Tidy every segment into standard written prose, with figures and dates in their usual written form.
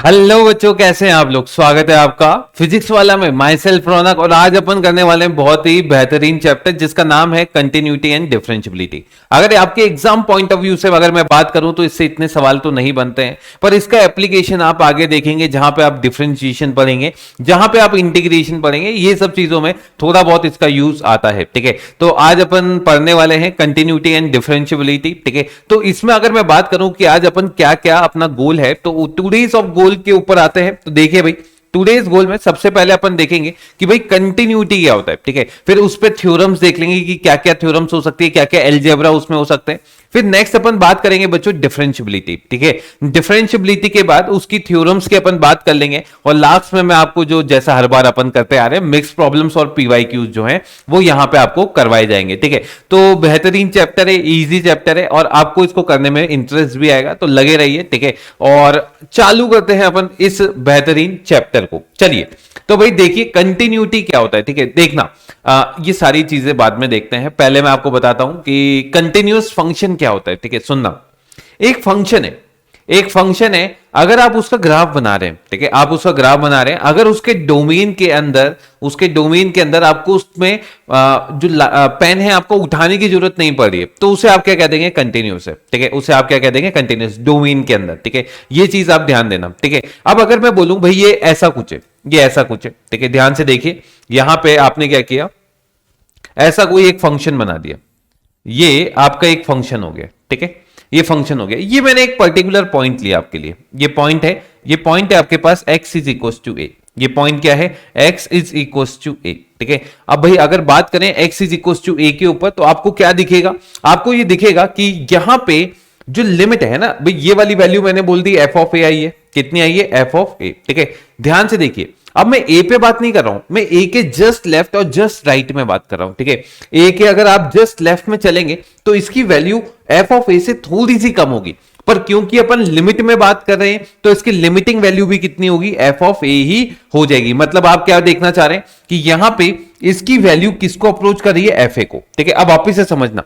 Hello बच्चों, कैसे हैं आप लोग। स्वागत है आपका फिजिक्स वाला में। माई सेल्फ रौनक। और आज अपन करने वाले हैं बहुत ही बेहतरीन चैप्टर जिसका नाम है कंटिन्यूटी एंड डिफरेंशियबिलिटी। अगर आपके एग्जाम पॉइंट ऑफ व्यू से अगर मैं बात करूं तो इससे इतने सवाल तो नहीं बनते हैं, पर इसका एप्लीकेशन आप आगे देखेंगे जहां पे आप डिफरेंशिएशन पढ़ेंगे, जहां पे आप इंटीग्रेशन पढ़ेंगे, ये सब चीजों में थोड़ा बहुत इसका यूज आता है। ठीक है, तो आज अपन पढ़ने वाले हैं कंटिन्यूटी एंड डिफरेंशियबिलिटी। ठीक है, तो इसमें अगर मैं बात करूं कि आज अपन क्या क्या अपना गोल है, तो टूडेज ऑफ गोल के ऊपर आते हैं। तो देखिए भाई, टूडेज गोल में सबसे पहले अपन देखेंगे कि भाई कंटिन्यूटी क्या होता है। ठीक है, फिर उस पर थ्योरम्स देख लेंगे कि क्या क्या थ्योरम्स हो सकती है, क्या क्या अलजेब्रा उसमें हो सकते हैं। फिर नेक्स्ट अपन बात करेंगे बच्चों डिफरेंशियबिलिटी। ठीक है, डिफरेंशियबिलिटी के बाद उसकी थ्योरम्स की अपन बात कर लेंगे, और लास्ट में मैं आपको जो जैसा हर बार अपन करते आ रहे हैं मिक्स प्रॉब्लम्स और पीवाईक्यूज जो हैं वो यहां पे आपको करवाए जाएंगे। ठीक है, तो बेहतरीन चैप्टर है, इजी चैप्टर है, और आपको इसको करने में इंटरेस्ट भी आएगा, तो लगे रहिए। ठीक है, और चालू करते हैं अपन इस बेहतरीन चैप्टर को। चलिए, तो भाई देखिए कंटिन्यूटी क्या होता है। ठीक है, देखना ये सारी चीजें बाद में देखते हैं, पहले मैं आपको बताता हूं कि कंटिन्यूअस फंक्शन क्या होता है। ठीक है, सुनना, एक फंक्शन है, एक फंक्शन है, अगर आप उसका ग्राफ बना रहे हैं, ठीक है, आप उसका ग्राफ बना रहे हैं, अगर उसके डोमेन के अंदर, उसके डोमेन के अंदर आपको उसमें जो पेन है आपको उठाने की जरूरत नहीं पड़ रही है, तो उसे आप क्या कह देंगे, कंटिन्यूअस है। ठीक है, उसे आप क्या कह देंगे, कंटिन्यूअस, डोमेन के अंदर। ठीक है, ये चीज आप ध्यान देना। ठीक है, अब अगर मैं बोलूं भाई ये ऐसा कुछ है, ये ऐसा कुछ है, ठीक है, ध्यान से देखिए, यहां पे आपने क्या किया, ऐसा कोई एक फंक्शन बना दिया, ये आपका एक फंक्शन हो गया। ठीक है, ये फंक्शन हो गया, ये मैंने एक पर्टिकुलर पॉइंट लिया आपके लिए, ये पॉइंट है, ये पॉइंट है आपके पास x इज इक्वल टू ए। ये पॉइंट क्या है, x इज इक्वल टू ए। ठीक है, अब भाई अगर बात करें x is equal to a के ऊपर, तो आपको क्या दिखेगा, आपको ये दिखेगा कि यहां पे जो लिमिट है ना भाई, ये वाली वैल्यू मैंने बोल दी एफ ऑफ ए आई है, कितनी आई है, एफ ऑफ ए। ठीक है, ध्यान से देखिए, अब मैं ए पे बात नहीं कर रहा हूं, मैं ए के जस्ट लेफ्ट और जस्ट राइट में बात कर रहा हूं। ठीक है, ए के अगर आप जस्ट लेफ्ट में चलेंगे तो इसकी वैल्यू एफ ऑफ ए से थोड़ी सी कम होगी, पर क्योंकि अपन लिमिट में बात कर रहे हैं तो इसकी लिमिटिंग वैल्यू भी कितनी होगी, एफ ऑफ ए ही हो जाएगी। मतलब आप क्या देखना चाह रहे हैं कि यहां पे इसकी वैल्यू किसको अप्रोच कर रही है, एफ ए को। ठीक है, अब वापिस से समझना,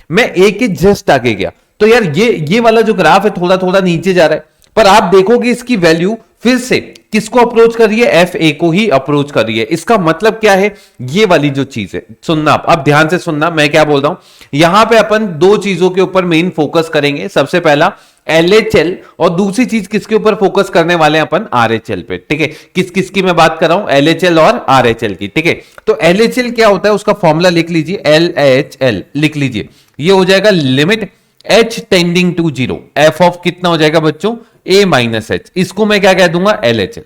मैं ए के जस्ट आगे गया तो यार ये वाला जो ग्राफ है थोड़ा थोड़ा नीचे जा रहा है, पर आप देखोगे इसकी वैल्यू फिर से किसको अप्रोच कर रही है, एफ ए को ही अप्रोच कर रही है। इसका मतलब क्या है, ये वाली जो चीज है, सुनना आप ध्यान से सुनना मैं क्या बोल रहा हूं। यहां पे अपन दो चीजों के ऊपर मेन फोकस करेंगे, सबसे पहला LHL, और दूसरी चीज किसके ऊपर फोकस करने वाले हैं अपन, RHL पे। ठीक है, किस किस की मैं बात कर रहा हूं, LHL और RHL की। ठीक है, तो LHL क्या होता है, उसका फॉर्मूला लिख लीजिए, LHL लिख लीजिए, ये हो जाएगा limit h tending to zero, f of कितना हो जाएगा बच्चों, a माइनस एच, इसको मैं क्या कह दूंगा, LHL।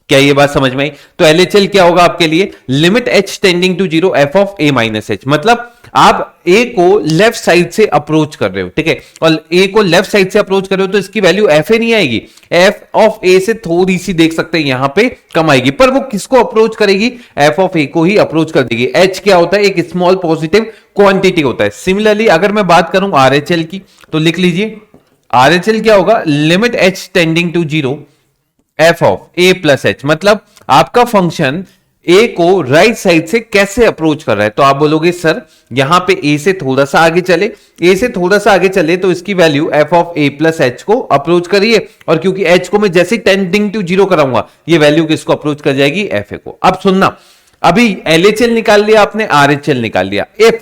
क्या ये बात समझ में आई, तो LHL क्या होगा आपके लिए, limit h tending to zero f of a minus h, मतलब आप a को लेफ्ट साइड से अप्रोच कर रहे हो। ठीक है, और a को लेफ्ट साइड से अप्रोच कर रहे हो तो इसकी वैल्यू एफ ए नहीं आएगी, एफ ऑफ a से थोड़ी सी देख सकते हैं यहां पे कम आएगी, पर वो किसको अप्रोच करेगी, एफ ऑफ a को ही अप्रोच कर देगी। h क्या होता है, एक स्मॉल पॉजिटिव क्वांटिटी होता है। सिमिलरली अगर मैं बात करूं RHL की, तो लिख लीजिए RHL क्या होगा, limit h tending to zero f of a plus h, मतलब आपका फंक्शन ए को राइट साइड से कैसे अप्रोच कर रहा है, तो आप बोलोगे सर यहां पे ए से थोड़ा सा आगे चले, ए से थोड़ा सा आगे चले तो इसकी value F of a plus H को अप्रोच करिए, और क्योंकि एच को मैं जैसे टेंडिंग टू जीरो कराऊंगा ये वैल्यू किसको अप्रोच कर जाएगी, एफ ए को। अब सुनना, अभी LHL निकाल लिया आपने, RHL निकाल लिया, इफ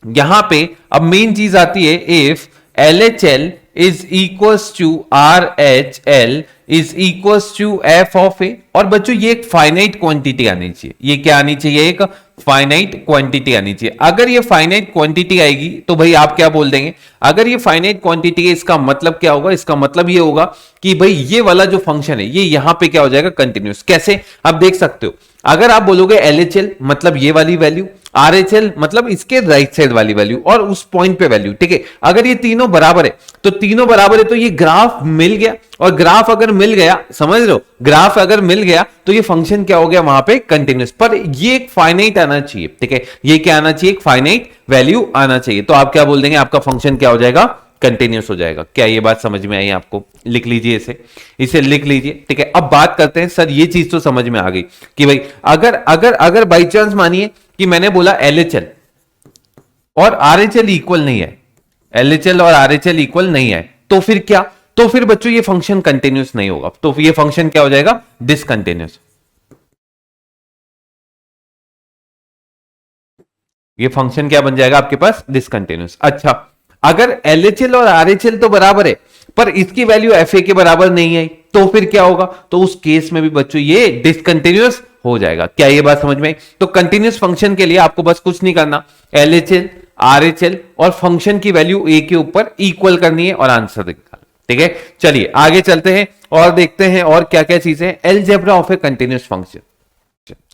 यहां पे अब मेन चीज आती है, if LHL is equals to RHL is equals to F of A, और बच्चों ये एक फाइनाइट क्वांटिटी आनी चाहिए, ये क्या आनी चाहिए, एक फाइनाइट क्वांटिटी आनी चाहिए। अगर ये फाइनाइट क्वांटिटी आएगी तो भाई आप क्या बोल देंगे, अगर ये फाइनाइट क्वांटिटी है इसका मतलब क्या होगा, इसका मतलब ये होगा कि भाई ये वाला जो फंक्शन है ये यहां पे क्या हो जाएगा, कंटिन्यूअस। कैसे, आप देख सकते हो, अगर आप बोलोगे LHL मतलब ये वाली वैल्यू, RHL मतलब इसके राइट साइड वाली वैल्यू, और उस पॉइंट पे वैल्यू। ठीक है, अगर ये तीनों बराबर है तो तीनों बराबर है तो ये ग्राफ मिल गया, और ग्राफ अगर मिल गया, समझ लो, ग्राफ अगर मिल गया तो ये फंक्शन क्या हो गया वहां पे, कंटिन्यूअस। पर ये एक फाइनाइट आना चाहिए। ठीक है, ये क्या आना चाहिए, एक फाइनाइट वैल्यू आना चाहिए, तो आप क्या बोल देंगे, आपका फंक्शन क्या हो जाएगा, कंटिन्यूअस हो जाएगा। क्या ये बात समझ में आई आपको, लिख लीजिए इसे लिख लीजिए। ठीक है, अब बात करते हैं, सर ये चीज तो समझ में आ गई कि भाई अगर अगर अगर बाई चांस मानिए कि मैंने बोला LHL और RHL इक्वल नहीं है, LHL और RHL इक्वल नहीं है, तो फिर क्या, तो फिर बच्चों ये फंक्शन कंटिन्यूस नहीं होगा, तो ये फंक्शन क्या हो जाएगा, डिसकंटिन्यूस। ये फंक्शन क्या बन जाएगा आपके पास, डिसकंटिन्यूस। अच्छा, अगर एलएचएल और आरएचएल तो बराबर है पर इसकी वैल्यू एफए के बराबर नहीं है, तो फिर क्या होगा, तो उस केस में भी बच्चों ये डिसकंटिन्यूस हो जाएगा। क्या ये बात समझ में आई? तो कंटिन्यूस फंक्शन के लिए आपको बस कुछ नहीं करना, एलएचएल आरएचएल और फंक्शन की वैल्यू ए के ऊपर इक्वल करनी है और आंसर निकालना। ठीक है, चलिए आगे चलते हैं और देखते हैं और क्या क्या चीजें। Algebra of a continuous function,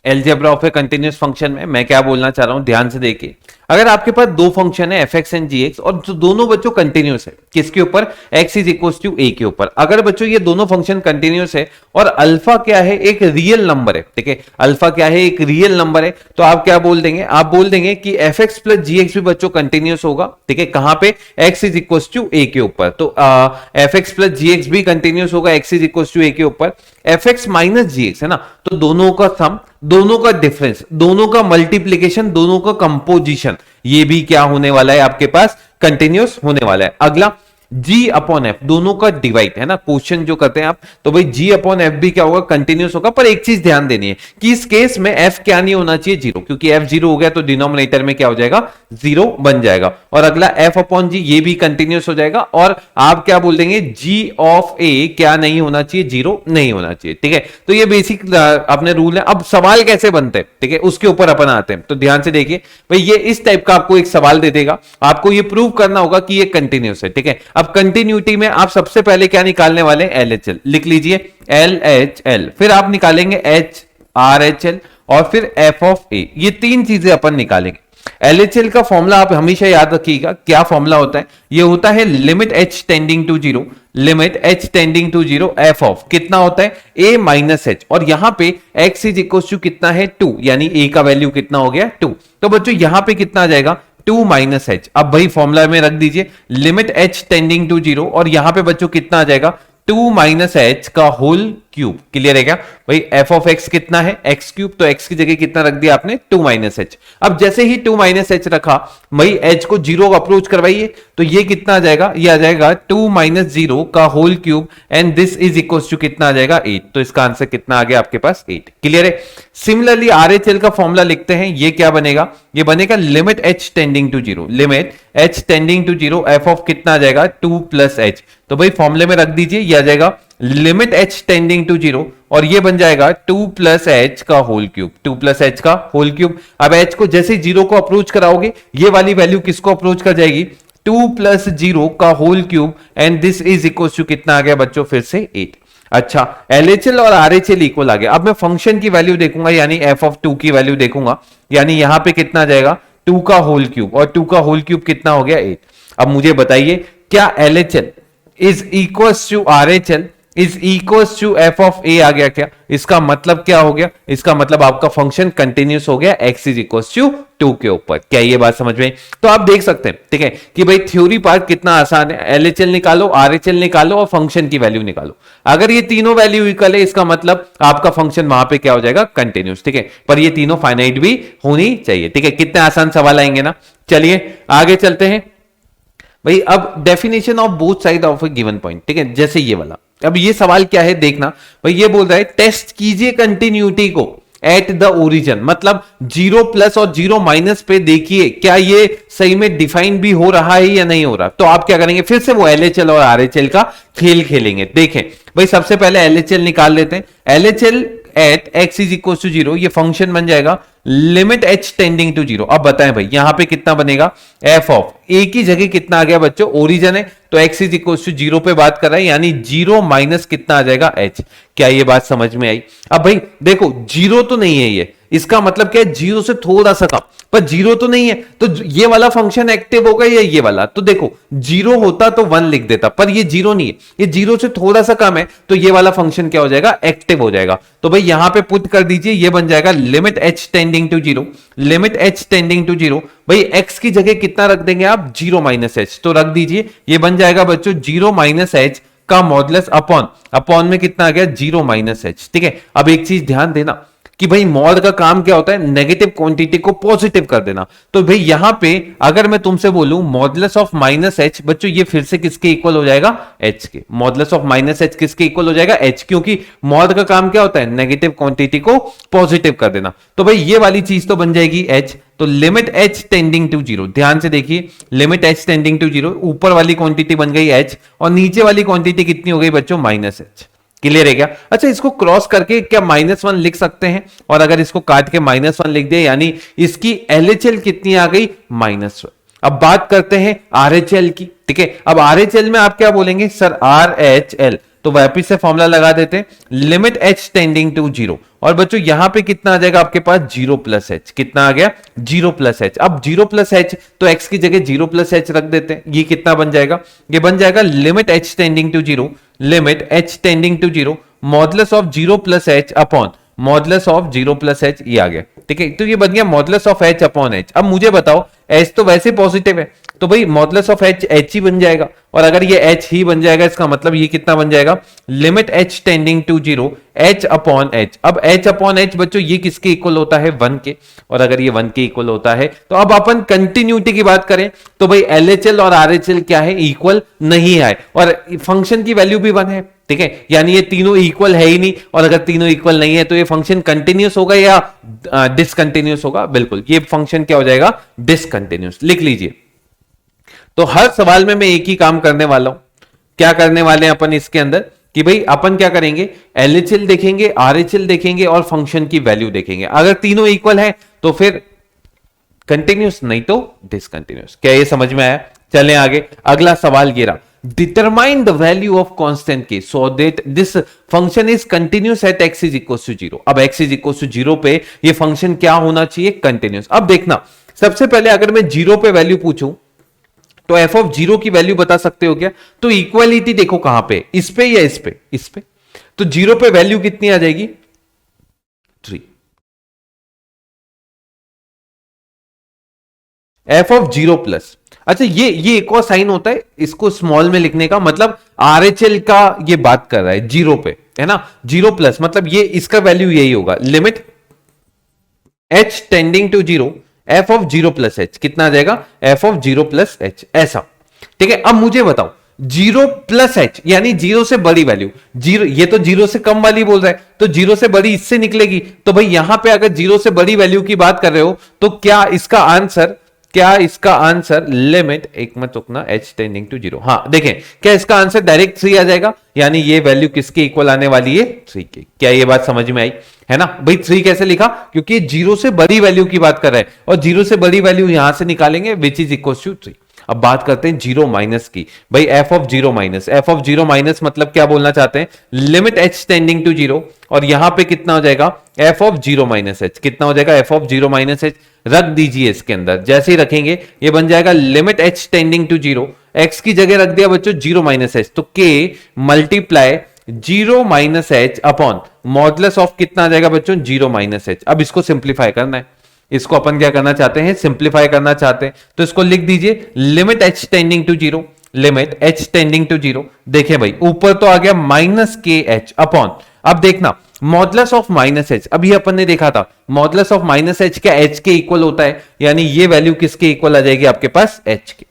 algebra of a continuous function में मैं क्या बोलना चाह रहा हूं, ध्यान से देखिए। अगर आपके पास दो फंक्शन है f x and g x और जो दोनों बच्चों कंटिन्यूस है, किसके ऊपर, x is equal to a के ऊपर। अगर बच्चों ये दोनों फंक्शन कंटिन्यूस है और अल्फा क्या है, एक रियल नंबर है, ठीक है, अल्फा क्या है, एक रियल नंबर है, तो आप क्या बोल देंगे, आप बोल देंगे कि एफ एक्स प्लस जी एक्स भी बच्चों कंटिन्यूस होगा। ठीक है, कहां पे, x is equal to a के ऊपर। तो एफ एक्स प्लस जी एक्स भी कंटिन्यूस होगा x is equal to a के ऊपर। एफ एक्स माइनस जी एक्स है ना, तो दोनों का सम, दोनों का डिफरेंस, दोनों का मल्टीप्लीकेशन, दोनों का कंपोजिशन, ये भी क्या होने वाला है आपके पास, कंटिन्यूस होने वाला है। अगला g अपॉन एफ, दोनों का डिवाइड है ना, क्वेश्चन जो करते हैं आप, तो भाई g अपॉन एफ भी क्या होगा, कंटिन्यूस होगा। पर एक चीज ध्यान देनी है कि इस केस में f क्या नहीं होना चाहिए, जीरो, क्योंकि f जीरो हो गया तो डिनोमिनेटर में क्या हो जाएगा, जीरो बन जाएगा। और अगला f अपॉन g, ये भी कंटिन्यूस हो जाएगा। और आप क्या बोल देंगे, g ऑफ a क्या नहीं होना चाहिए, जीरो नहीं होना चाहिए। ठीक है, तो ये बेसिक अपने रूल है। अब सवाल कैसे बनते हैं, ठीक है, उसके ऊपर अपन आते हैं। तो ध्यान से देखिए भाई, ये इस टाइप का आपको एक सवाल दे देगा, आपको ये प्रूव करना होगा कि ये कंटिन्यूस है। ठीक है, अब कंटिन्यूटी में आप सबसे पहले क्या निकालने वाले हैं, एलएचएल, लिख लीजिए एलएचएल, फिर आप निकालेंगे एच आर एच एल और फिर एफ ऑफ ए, ये तीन चीजें अपन निकालेंगे। एलएचएल का फॉर्मूला आप हमेशा याद रखिएगा, क्या फॉर्मूला होता है, ये होता है limit h tending to zero, limit h tending to zero f of कितना होता है, ए माइनस एच, और यहां पे एक्स इज इक्वल टू कितना है, 2, यानी ए का वैल्यू कितना हो गया, 2। तो बच्चों यहां पे कितना आ जाएगा, 2 माइनस एच। अब भाई फॉर्मूला में रख दीजिए limit h tending to zero, और यहां पे बच्चों कितना आ जाएगा, 2 माइनस एच का होल क्यूब। क्लियर है क्या भाई, एफ ऑफ एक्स कितना है, एक्स क्यूब, तो एक्स की जगह कितना रख दिया आपने, 2 माइनस एच। अब जैसे ही 2 माइनस एच रखा, भाई एच को जीरो अप्रोच करवाइए, तो ये कितना आ जाएगा, ये आ जाएगा 2 माइनस जीरो का whole cube, and this is equal to कितना आ जाएगा, 8। तो इसका आंसर कितना आ गया आपके पास, 8। क्लियर है। सिमिलरली आरएचएल का फॉर्मूला लिखते हैं, ये क्या बनेगा, ये बनेगा limit h tending to zero, limit h tending to zero f of कितना आ जाएगा, 2 प्लस एच। तो भाई फॉर्मूले में रख दीजिए, ये आ जाएगा limit h tending to zero, और ये बन जाएगा 2 प्लस एच का होल क्यूब, 2 प्लस एच का होल क्यूब। अब एच को जैसे जीरो को अप्रोच कराओगे, ये वाली वैल्यू किसको अप्रोच कर जाएगी, 2 प्लस जीरो का whole cube, and this is equal to कितना आ गया बच्चों, फिर से 8। अच्छा, एलएचएल और आरएचएल इक्वल आ गया। अब मैं फंक्शन की वैल्यू देखूंगा, यानी एफ ऑफ 2 की वैल्यू देखूंगा, यानी यहां पे कितना आ जाएगा, 2 का होल क्यूब, और 2 का होल क्यूब कितना हो गया, 8। अब मुझे बताइए, क्या LHL is equal to RHL is equal to F of A आ गया क्या? इसका मतलब क्या हो गया? इसका मतलब आपका फंक्शन कंटिन्यूस हो गया एक्स इज इक्वल टू 2 के ऊपर। क्या ये बात समझ में? तो आप देख सकते हैं, ठीक है, कि भाई थ्योरी पार्ट कितना आसान है। एलएचएल निकालो, आरएचएल निकालो और फंक्शन की वैल्यू निकालो। अगर ये तीनों वैल्यू इक्वल है, इसका मतलब आपका फंक्शन वहां पे क्या हो जाएगा, कंटिन्यूस। ठीक है, पर ये तीनों फाइनाइट भी होनी चाहिए। ठीक है, कितने आसान सवाल आएंगे ना। चलिए आगे चलते हैं भाई। अब definition of both side of A given point, ठीक है, जैसे ये वाला। अब ये सवाल क्या है देखना भाई, ये बोल रहा है टेस्ट कीजिए कंटिन्यूटी को एट द ओरिजिन, मतलब 0 प्लस और 0 माइनस पे देखिए क्या ये सही में डिफाइन भी हो रहा है या नहीं हो रहा। तो आप क्या करेंगे, फिर से वो एलएचएल और आरएचएल का खेल खेलेंगे। देखें भाई, सबसे पहले एलएचएल निकाल लेते हैं। LHL at x is equal to 0, ये फंक्शन बन जाएगा लिमिट एच टेंडिंग टू 0। अब बताएं भाई, यहां पे कितना बनेगा, एफ ऑफ ए की जगह कितना आ गया बच्चों, ओरिजिन है, तो एक्स इज इक्वल टू 0 पे बात कर रहा है, यानी 0 माइनस कितना आ जाएगा, एच। क्या ये बात समझ में आई? अब भाई देखो, 0 तो नहीं है ये, इसका मतलब क्या है, 0 से थोड़ा सा कम, पर 0 तो नहीं है, तो ये वाला फंक्शन एक्टिव होगा या ये वाला? तो देखो 0 होता तो 1 लिख देता, पर ये 0 नहीं है, ये 0 से थोड़ा सा कम है, तो ये वाला फंक्शन क्या हो जाएगा, एक्टिव हो जाएगा। तो भाई यहां पे पुट कर दीजिए, ये बन जाएगा limit h tending to 0, limit h tending to 0। भाई एक्स की जगह कितना रख देंगे आप, 0 माइनस एच, तो रख दीजिए, ये बन जाएगा बच्चों 0 माइनस एच का मॉडुलस अपॉन, अपॉन में कितना आ गया, 0 माइनस एच। ठीक है, अब एक चीज ध्यान देना कि भाई मॉड का काम क्या होता है, नेगेटिव क्वांटिटी को पॉजिटिव कर देना। तो भाई यहां पे अगर मैं तुमसे बोलूं मॉडुलस ऑफ माइनस एच, बच्चों ये फिर से किसके इक्वल हो जाएगा, एच के। मॉडुलस ऑफ माइनस एच किसके इक्वल हो जाएगा, एच, क्योंकि मॉड का काम क्या होता है, नेगेटिव क्वांटिटी को पॉजिटिव कर देना। तो भाई ये वाली चीज तो बन जाएगी एच। तो limit h tending to zero, ध्यान से देखिए, limit h tending to zero, ऊपर वाली क्वांटिटी बन गई एच और नीचे वाली क्वांटिटी कितनी हो गई बच्चों, माइनस एच। क्लियर है क्या? अच्छा, इसको क्रॉस करके क्या -1 लिख सकते हैं, और अगर इसको काट के -1 लिख दिया यानी इसकी LHL कितनी आ गई, -1। अब बात करते हैं RHL की, ठीक है। अब RHL में आप क्या बोलेंगे सर, RHL, तो वापिस से फॉर्मूला लगा देते हैं, limit h tending to zero. और बच्चों यहां पे कितना आ जाएगा आपके पास, 0 + h, कितना आ गया, 0 + h। अब 0 + h तो x की जगह 0 + h रख देते हैं, ये कितना बन जाएगा, ये बन जाएगा limit h tending to zero, limit h tending to zero, modulus of 0 + h upon modulus of 0 + h, ये आ गया, ठीक है। तो ये बन गया modulus of h upon h। अब मुझे बताओ h तो वैसे पॉजिटिव है, तो भाई मॉडुलस ऑफ h h ही बन जाएगा, और अगर ये h ही बन जाएगा इसका मतलब ये कितना बन जाएगा, limit h tending to zero, h upon h। अब h अपॉन h बच्चों ये किसके इक्वल होता है, 1 के, और अगर ये 1 के इक्वल होता है तो अब अपन कंटिन्यूटी की बात करें तो भाई LHL और RHL क्या है, इक्वल नहीं है, और फंक्शन की वैल्यू भी 1 है, ठीक है। यानी ये तीनों इक्वल है ही नहीं, और अगर तीनों इक्वल नहीं है तो ये फंक्शन कंटिन्यूस होगा या डिसकंटिन्यूस होगा, बिल्कुल ये फंक्शन क्या हो जाएगा, डिसकंटिन्यूस। लिख लीजिए। तो हर सवाल में मैं एक ही काम करने वाला हूं, क्या करने वाले हैं अपन इसके अंदर, कि भाई अपन क्या करेंगे, LHL देखेंगे, RHL देखेंगे और फंक्शन की वैल्यू देखेंगे। अगर तीनों इक्वल है तो फिर कंटिन्यूस, नहीं तो डिसकंटिन्यूस। क्या ये समझ में आया? चलें आगे। अगला सवाल ये रहा, determine the value of constant K so that this function is continuous at x is equal to 0। अब x इज इक्वल टू 0 पे ये फंक्शन क्या होना चाहिए, कंटिन्यूस। अब देखना, सबसे पहले अगर मैं 0 पे वैल्यू पूछूं तो f ऑफ 0 की वैल्यू बता सकते हो क्या? तो इक्वालिटी देखो कहां पे, इस पे या इस पे, इस पे। तो 0 पे वैल्यू कितनी आ जाएगी, 3। f ऑफ 0 प्लस, अच्छा ये एक और साइन होता है इसको स्मॉल में लिखने का, मतलब RHL का ये बात कर रहा है 0 पे, है ना, 0 प्लस मतलब ये इसका वैल्यू यही होगा, limit h tending to 0, f of 0 + h कितना आ जाएगा, f ऑफ 0 + h, ऐसा, ठीक है। अब मुझे बताओ 0 + h यानी 0 से बड़ी वैल्यू, 0 ये तो 0 से कम वाली बोल रहा है, तो 0 से बड़ी इससे निकलेगी। तो भाई यहां पे अगर 0 से बड़ी वैल्यू की बात कर रहे हो तो क्या इसका आंसर लिमिट, एक मत रुकना, h टेंडिंग टू 0, हाँ देखें, क्या इसका आंसर डायरेक्ट 3 आ जाएगा, यानी ये वैल्यू किसके इक्वल आने वाली है, 3 के। क्या ये बात समझ में आई, है ना भाई? 3 कैसे लिखा, क्योंकि 0 से बड़ी वैल्यू की बात कर रहा है, और 0 से बड़ी वैल्यू यहां से निकालेंगे विच इज इक्वल टू 3। अब बात करते हैं 0 माइनस की, भाई f of 0 minus, f of 0 minus मतलब क्या बोलना चाहते हैं, लिमिट h टेंडिंग टू 0, और यहां पे कितना हो जाएगा, f ऑफ 0 माइनस h, कितना हो जाएगा, f ऑफ 0 माइनस h रख दीजिए इसके अंदर, जैसे ही रखेंगे ये बन जाएगा limit h tending to 0, x की जगह रख दिया बच्चों 0 माइनस h, तो k multiply 0 minus h upon modulus of कितना आ जाएगा बच्चों, 0 माइनस h। अब इसको सिंप्लीफाई करना है, इसको अपन क्या करना चाहते हैं, सिंप्लीफाई करना चाहते हैं, तो इसको लिख दीजिए limit h tending to 0, limit h tending to 0। देखिए भाई ऊपर तो आ गया -kh अपॉन, अब देखना मॉडुलस ऑफ -h, अभी अपन ने देखा था मॉडुलस ऑफ -h क्या h के इक्वल होता है, यानी ये वैल्यू किसके इक्वल आ जाएगी आपके पास, h के।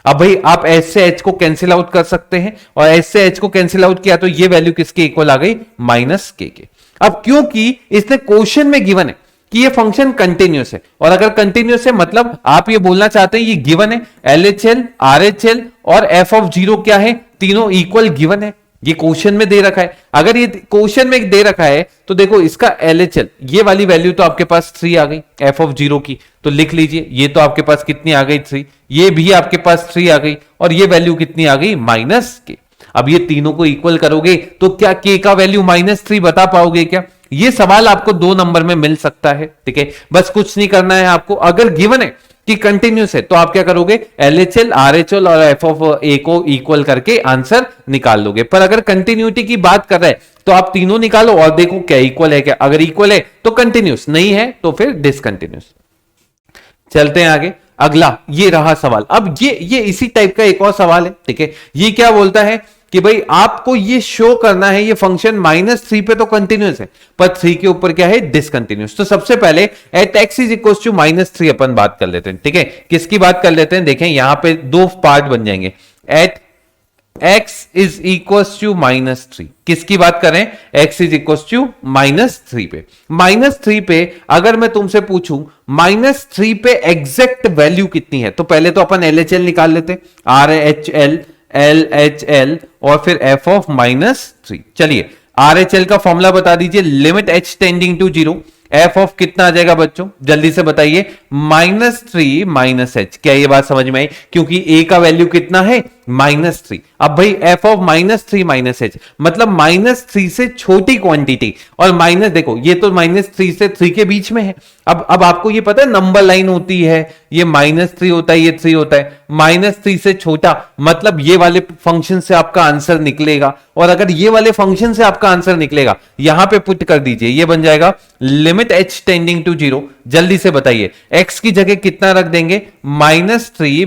अब भाई आप h से h को कैंसिल आउट कर सकते हैं, और h से h को कैंसिल आउट किया तो ये वैल्यू किसके इक्वल आ गई, -k के। अब क्योंकि इसने क्वेश्चन में गिवन है कि ये फंक्शन कंटिन्यूस है, और अगर कंटिन्यूस है मतलब आप ये बोलना चाहते हैं ये गिवन है, LHL RHL और f ऑफ 0 क्या है, तीनों इक्वल गिवन है, ये क्वेश्चन में दे रखा है। अगर ये क्वेश्चन में दे रखा है तो देखो इसका LHL ये वाली वैल्यू तो आपके पास 3 आ गई f ऑफ 0 की, तो लिख लीजिए ये तो आपके पास कितनी आ गई, 3, ये भी आपके पास 3 आ गई, और ये वैल्यू कितनी आ गई, -k। अब ये तीनों को इक्वल करोगे तो क्या k का वैल्यू -3 बता पाओगे क्या? ये सवाल आपको 2 नंबर में मिल सकता है, ठीक है। बस कुछ नहीं करना है आपको, अगर गिवन है कि कंटिन्यूस है तो आप क्या करोगे, LHL RHL और f ऑफ a को इक्वल करके आंसर निकाल लोगे। पर अगर कंटिन्यूटी की बात कर रहे हैं तो आप तीनों निकालो और देखो क्या इक्वल है क्या, अगर इक्वल है तो कंटिन्यूस, नहीं है तो फिर डिसकंटिन्यूस। चलते हैं आगे। अगला ये रहा सवाल, अब ये इसी टाइप का एक और सवाल है, ठीक है। ये क्या बोलता है कि भाई आपको ये शो करना है ये फंक्शन -3 पे तो कंटिन्यूस है पर 3 के ऊपर क्या है, डिसकंटिन्यूस। तो सबसे पहले at x is equal to -3 अपन बात कर लेते हैं, ठीक है। किसकी बात कर लेते हैं, देखें यहां पे दो पार्ट बन जाएंगे। At x is equal to -3, किसकी बात करें, x इज इक्वल टू -3 पे। -3 पे अगर मैं तुमसे पूछूं -3 पे एग्जैक्ट वैल्यू कितनी है, तो पहले तो अपन LHL निकाल लेते हैं, RHL LHL और फिर f ऑफ -3। चलिए RHL का फॉर्मूला बता दीजिए, limit h tending to 0, f of कितना आ जाएगा बच्चों, जल्दी से बताइए, -3 -h। क्या ये बात समझ में आई, क्योंकि a का वैल्यू कितना है, -3। अब भाई f ऑफ -3 -h मतलब -3 से छोटी क्वांटिटी, और माइनस देखो ये तो -3 से 3 के बीच में है। अब आपको ये पता है नंबर लाइन होती है, ये -3 होता है, ये 3 होता है, -3 से छोटा मतलब ये वाले फंक्शन से आपका आंसर निकलेगा, और अगर ये वाले फंक्शन से आपका आंसर निकलेगा यहां पे पुट कर दीजिए, ये बन जाएगा लिमिट h टेंडिंग टू 0। जल्दी से बताइए x की जगह कितना रख देंगे, -3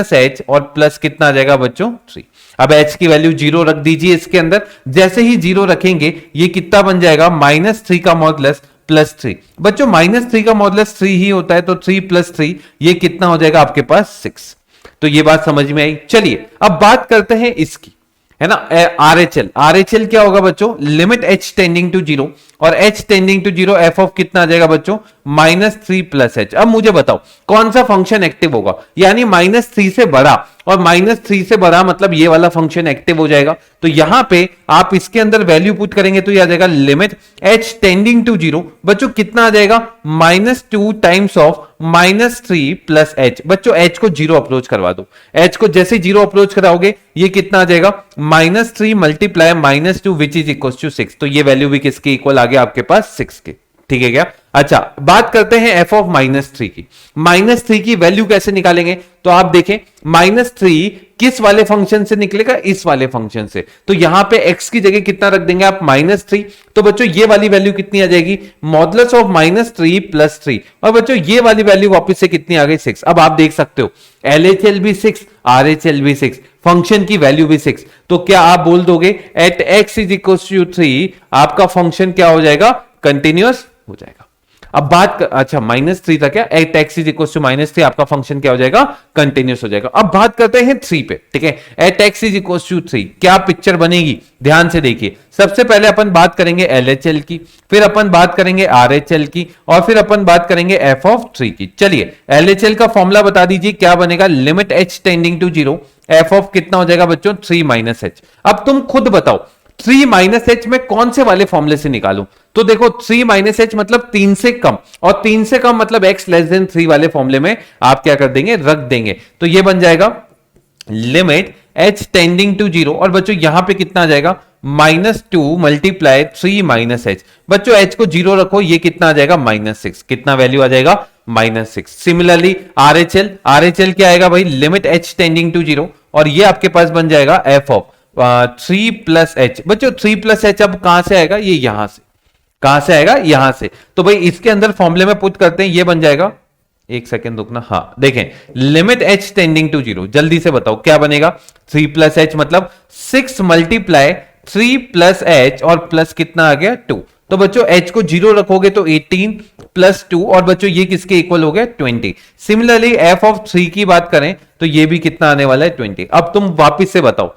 -h और प्लस कितना आ जाएगा बच्चों, 3। अब h की वैल्यू 0 रख दीजिए इसके अंदर, जैसे ही 0 रखेंगे ये कितना बन जाएगा, -3 का मॉडुलस +3। बच्चों -3 का मॉडुलस 3 ही होता है, तो 3 + 3 ये कितना हो जाएगा आपके पास, 6। तो ये बात समझ में आई। चलिए अब बात करते हैं इसकी, है ना, RHL क्या होगा बच्चों, लिमिट h टेंडिंग टू 0 और h tending to 0 f of कितना आ जाएगा बच्चों, -3 + h। अब मुझे बताओ कौन सा फंक्शन एक्टिव होगा, यानी -3 से बड़ा, और -3 से बड़ा मतलब ये वाला फंक्शन एक्टिव हो जाएगा। तो यहां पे आप इसके अंदर वैल्यू पुट करेंगे तो ये आ जाएगा लिमिट h टेंडिंग टू 0, बच्चों कितना आ जाएगा, -2 टाइम्स ऑफ -3 + h। बच्चों h को 0 अप्रोच करवा दो, h को जैसे 0 अप्रोच कराओगे ये कितना आ जाएगा, -3 × -2 विच इज इक्वल टू 6। तो ये वैल्यू भी किसके इक्वल आ गया आपके पास, 6 के, ठीक है क्या। अच्छा बात करते हैं f ऑफ -3 की। -3 की वैल्यू कैसे निकालेंगे, तो आप देखें -3 किस वाले फंक्शन से निकलेगा, इस वाले फंक्शन से। तो यहां पे x की जगह कितना रख देंगे आप, -3। तो बच्चों ये वाली वैल्यू कितनी आ जाएगी, मॉडुलस ऑफ -3 + 3, और बच्चों ये वाली वैल्यू वापस से कितनी आ गई, 6। अब आप देख सकते हो LHL भी 6, RHL भी 6, फंक्शन की वैल्यू भी 6। तो क्या आप बोल दोगे at x is equal to 3 आपका फंक्शन क्या हो जाएगा, कंटिन्यूअस हो जाएगा। अब बात अच्छा -3 था क्या, at x is equal to -3 आपका फंक्शन क्या हो जाएगा, कंटिन्यूअस हो जाएगा। अब बात करते हैं 3 पे, ठीक है, at x is equal to 3 क्या पिक्चर बनेगी, ध्यान से देखिए। सबसे पहले अपन बात करेंगे LHL की, फिर अपन बात करेंगे RHL की, और फिर अपन बात करेंगे f ऑफ 3 की। चलिए LHL का फॉर्मूला बता दीजिए, क्या बनेगा, limit h tending to 0, f of कितना हो जाएगा बच्चों, 3 - h। अब तुम खुद बताओ 3 - h में कौन से वाले फॉर्मूले से निकालूं, तो देखो 3 - h मतलब 3 से कम, और 3 से कम मतलब x लेस देन 3 वाले फॉर्मूले में आप क्या कर देंगे, रख देंगे। तो ये बन जाएगा लिमिट h टेंडिंग टू 0, और बच्चों यहां पे कितना आ जाएगा, -2 × 3 - h। बच्चों h को 0 रखो, ये कितना आ जाएगा, -6। कितना वैल्यू आ जाएगा, -6। सिमिलरली RHL क्या आएगा भाई, लिमिट h टेंडिंग टू 0, और ये आपके पास बन जाएगा f ऑफ 3 + h। बच्चों 3 + h अब कहां से आएगा, ये यहां से, कहां से आएगा, यहां से। तो भाई इसके अंदर फॉर्मूले में पुट करते हैं, ये बन जाएगा, एक सेकेंड रुकना, हाँ देखें, लिमिट h टेंडिंग टू 0, जल्दी से बताओ क्या बनेगा, 3 + h मतलब 6 × 3 + h, और प्लस कितना आ गया, 2। तो बच्चों h को 0 रखोगे तो 18 + 2, और बच्चों ये किसके इक्वल हो गया, 20। सिमिलरली f ऑफ 3 की बात करें तो ये भी कितना आने वाला है, 20। अब तुम वापिस से बताओ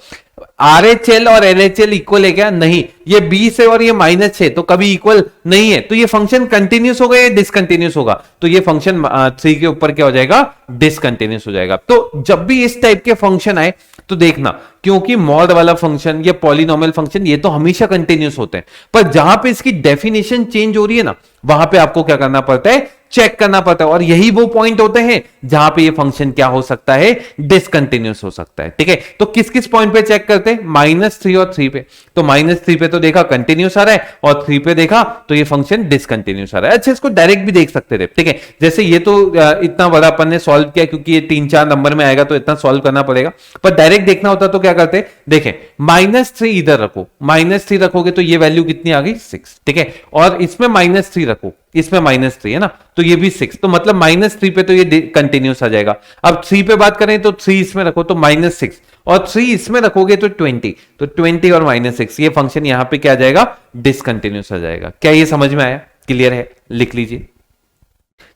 RHL और LHL इक्वल है क्या, नहीं, ये 20 है और ये -6, तो कभी इक्वल नहीं है। तो ये फंक्शन कंटिन्यूस होगा या डिसकंटिन्यूस होगा, तो ये फंक्शन 3 के ऊपर क्या हो जाएगा, डिसकंटिन्यूस हो जाएगा। तो जब भी इस टाइप के फंक्शन आए तो देखना, क्योंकि मॉड वाला फंक्शन या पॉलिनोमियल फंक्शन ये तो हमेशा कंटिन्यूस होते हैं, पर जहां पे इसकी डेफिनेशन चेंज हो रही है ना, वहां पे आपको क्या करना पड़ता है, चेक करना पड़ता है। और यही वो पॉइंट होते हैं जहां पे ये फंक्शन क्या हो सकता है, डिसकंटिन्यूस हो सकता है, ठीक है। तो किस किस पॉइंट पे चेक करते हैं, -3 और 3 पे। तो -3 पे तो देखा कंटिन्यूस आ रहा है, और 3 पे देखा तो ये फंक्शन डिसकंटिन्यूस आ रहा है। अच्छा इसको डायरेक्ट भी देख सकते थे, ठीक है, जैसे ये तो इतना बड़ा अपन ने सॉल्व किया, क्योंकि ये 3-4 नंबर में आएगा तो इतना सॉल्व करना पड़ेगा, पर डायरेक्ट देखना होता तो क्या करते, देखें -3 इधर रखो, -3 रखोगे तो ये वैल्यू कितनी आ गई, 6, ठीक है, और इसमें -3 रखो, इसमें -3 है ना, तो ये भी 6, तो मतलब -3 पे तो ये कंटिन्यूस आ जाएगा। अब 3 पे बात करें तो 3 इसमें रखो तो -6, और 3 इसमें रखोगे तो 20, तो 20 और -x, ये फंक्शन यहां पे क्या आ जाएगा, डिसकंटिन्यूस आ जाएगा। क्या ये समझ में आया, क्लियर है, लिख लीजिए।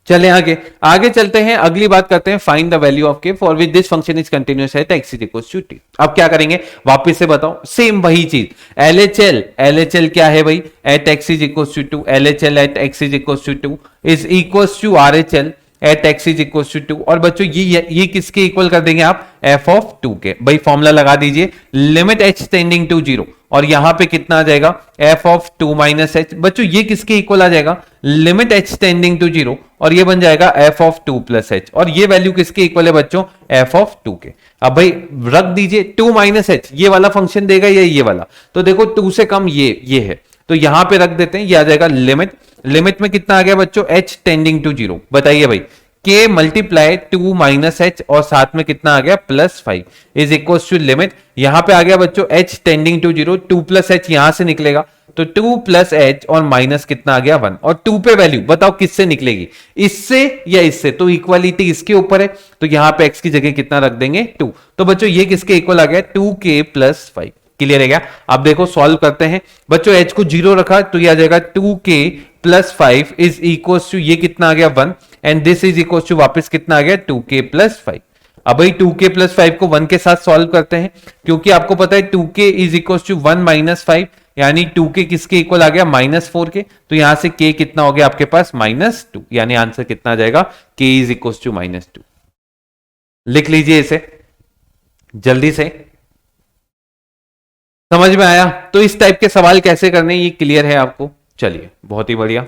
चले आगे आगे चलते हैं, अगली बात करते हैं, find the value of k for which this function is continuous at x is equals to t। अब क्या करेंगे, वापस से बताओ, सेम वही चीज, LHL क्या है भाई, at x is equals to 2, LHL at x is equals to 2 is equals to RHL at x is equals to 2। और बच्चों ये किसके इक्वल कर देंगे आप, f ऑफ 2 के। भाई फॉर्मूला लगा दीजिए, लिमिट h टेंडिंग टू 0, और यहां पे कितना आ जाएगा, f ऑफ 2 माइनस h। बच्चों ये किसके इक्वल आ जाएगा, लिमिट h टेंडिंग टू 0, और ये बन जाएगा f ऑफ 2 प्लस h, और ये वैल्यू किसके इक्वल है बच्चों, f ऑफ 2 के। अब भाई रख दीजिए 2 माइनस h, ये वाला फंक्शन देगा या ये वाला, तो देखो 2 से कम ये है, तो यहां पे रख देते हैं, ये आ जाएगा लिमिट में कितना आ गया बच्चों, h टेंडिंग टू 0। बताइए भाई, k मल्टीप्लाई 2 माइनस h और साथ में कितना आ गया +5 इज इक्वल टू लिमिट, यहां पे आ गया बच्चों h tending to 0, 2 plus h यहां से निकलेगा, तो 2 प्लस h और माइनस कितना आ गया 1, और 2 पे वैल्यू बताओ किससे निकलेगी, इससे या इससे, तो इक्वालिटी इसके ऊपर है, तो यहां पे x की जगह कितना रख देंगे 2, तो बच्चों ये किसके इक्वल आ गया, 2k + 5। क्लियर है क्या, अब देखो सॉल्व करते हैं बच्चों, h को 0 रखा तो ये आ जाएगा 2k + 5 इज इक्वल टू, ये कितना आ गया 1, and this is equal to वापस कितना आ गया 2k + 5। अब भाई 2k + 5 को 1 के साथ सॉल्व करते हैं, क्योंकि आपको पता है 2k इज इक्वल टू 1 - 5, यानी 2k किसके इक्वल आ गया, -4 के, तो यहां से k कितना हो गया आपके पास -2, यानी आंसर कितना आ जाएगा, k इज इक्वल टू -2। लिख लीजिए इसे जल्दी से, समझ में आया। तो इस टाइप के सवाल कैसे करने ये क्लियर है आपको, चलिए बहुत ही बढ़िया।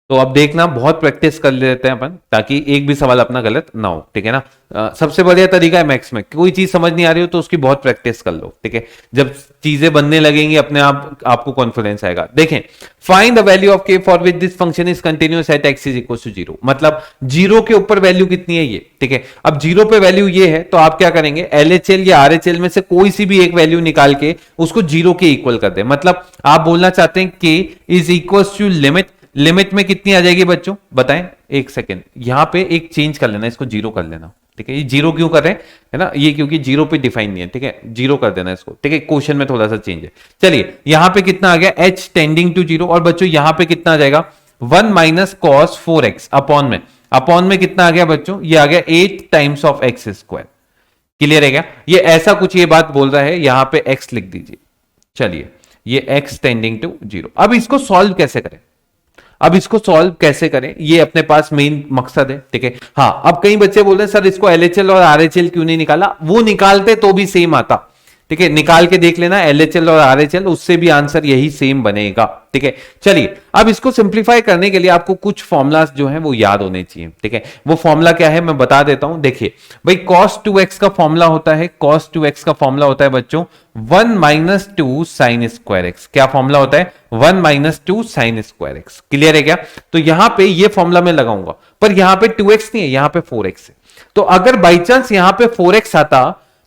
तो अब देखना, बहुत प्रैक्टिस कर लेते हैं अपन, ताकि एक भी सवाल अपना गलत ना हो, ठीक है ना। सबसे बढ़िया तरीका है मैथ्स में, कोई चीज समझ नहीं आ रही हो तो उसकी बहुत प्रैक्टिस कर लो, ठीक है। जब चीजें बनने लगेंगी अपने आप आपको कॉन्फिडेंस आएगा। देखें, find the value of k for which this function is continuous at x is equal to 0, मतलब 0 के ऊपर वैल्यू कितनी है ये, ठीक है। अब 0 पे वैल्यू ये है, तो आप क्या करेंगे, LHL या RHL में से कोई सी भी एक वैल्यू निकाल के उसको 0 के इक्वल कर दे। मतलब आप बोलना चाहते हैं k is equal to limit में कितनी आ जाएगी बच्चों, बताएं, एक सेकेंड, यहां पे एक चेंज कर लेना, इसको 0 कर लेना, ठीक है। ये 0 क्यों कर रहे हैं, है ना, ये क्योंकि 0 पे डिफाइन नहीं है, ठीक है, 0 कर देना इसको, ठीक है। क्वेश्चन में थोड़ा सा चेंज है। चलिए यहां पे कितना आ गया, h टेंडिंग टू 0, और बच्चों यहां पे कितना आ जाएगा, 1 - cos 4x अपॉन में कितना आ गया बच्चों, ये आ गया 8 टाइम्स ऑफ x²। क्लियर है क्या, ये ऐसा कुछ ये बात बोल रहा है, यहां पे x लिख दीजिए। चलिए ये x टेंडिंग टू 0, अब इसको सॉल्व कैसे करें, ये अपने पास मेन मकसद है, ठीक है। हाँ, अब कई बच्चे बोल रहे हैं सर इसको LHL और RHL क्यों नहीं निकाला, वो निकालते तो भी सेम आता, ठीक है, निकाल के देख लेना LHL और RHL, उससे भी आंसर यही सेम बनेगा, ठीक है। चलिए अब इसको सिंप्लीफाई करने के लिए आपको कुछ फॉर्मुलास जो है वो याद होने चाहिए, ठीक है। वो फॉर्मूला क्या है मैं बता देता हूं, देखिए भाई cos 2x का फॉर्मूला होता है, cos 2x का फॉर्मूला होता है बच्चों 1 - 2 sin² x। क्या फॉर्मूला होता है, 1 - 2 sin²x। क्लियर है क्या, तो यहां पे ये फॉर्मूला मैं लगाऊंगा, पर यहां पे 2x नहीं है, यहां पे 4x है। तो अगर बाई चांस यहां पे 4x आता,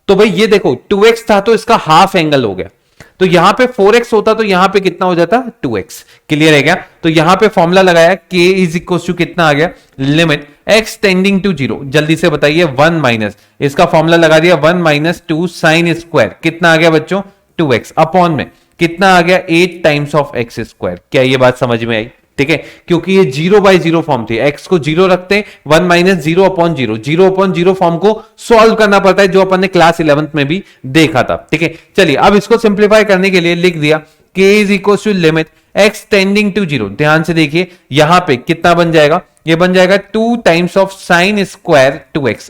तो भाई ये देखो 2x था तो इसका हाफ एंगल हो गया, तो यहां पे 4x होता तो यहां पे कितना हो जाता 2x। क्लियर है क्या, तो यहां पे फॉर्मूला लगाया k इज इक्वल टू कितना आ गया, लिमिट x टेंडिंग टू 0, जल्दी से बताइए 1 माइनस, इसका फॉर्मूला लगा दिया 1 - 2 sin², कितना आ गया बच्चों 2x, अपॉन में कितना आ गया 8 टाइम्स ऑफ x²। क्या ये बात समझ में आई, ठीक है, क्योंकि ये 0/0 फॉर्म थी, x को 0 रखते हैं, 1 - 0/0, 0/0 फॉर्म को सॉल्व करना पड़ता है, जो अपन ने क्लास 11th में भी देखा था, ठीक है। चलिए अब इसको सिंप्लीफाई करने के लिए लिख दिया k is equal to limit x tending to 0, ध्यान से देखिए यहां पे कितना बन जाएगा, ये बन जाएगा 2 times of sin² 2x,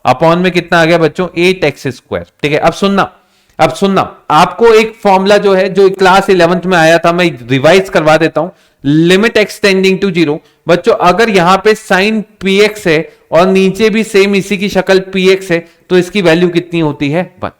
upon में कितना आ गया बच्चों 8x², ठीक है। अब सुनना आपको एक फॉर्मूला जो है, जो क्लास 11th में आया था, मैं रिवाइज करवा देता हूं, लिमिट x टेंडिंग टू 0, बच्चों अगर यहां पे sin px है और नीचे भी सेम इसी की शक्ल px है, तो इसकी वैल्यू कितनी होती है 1,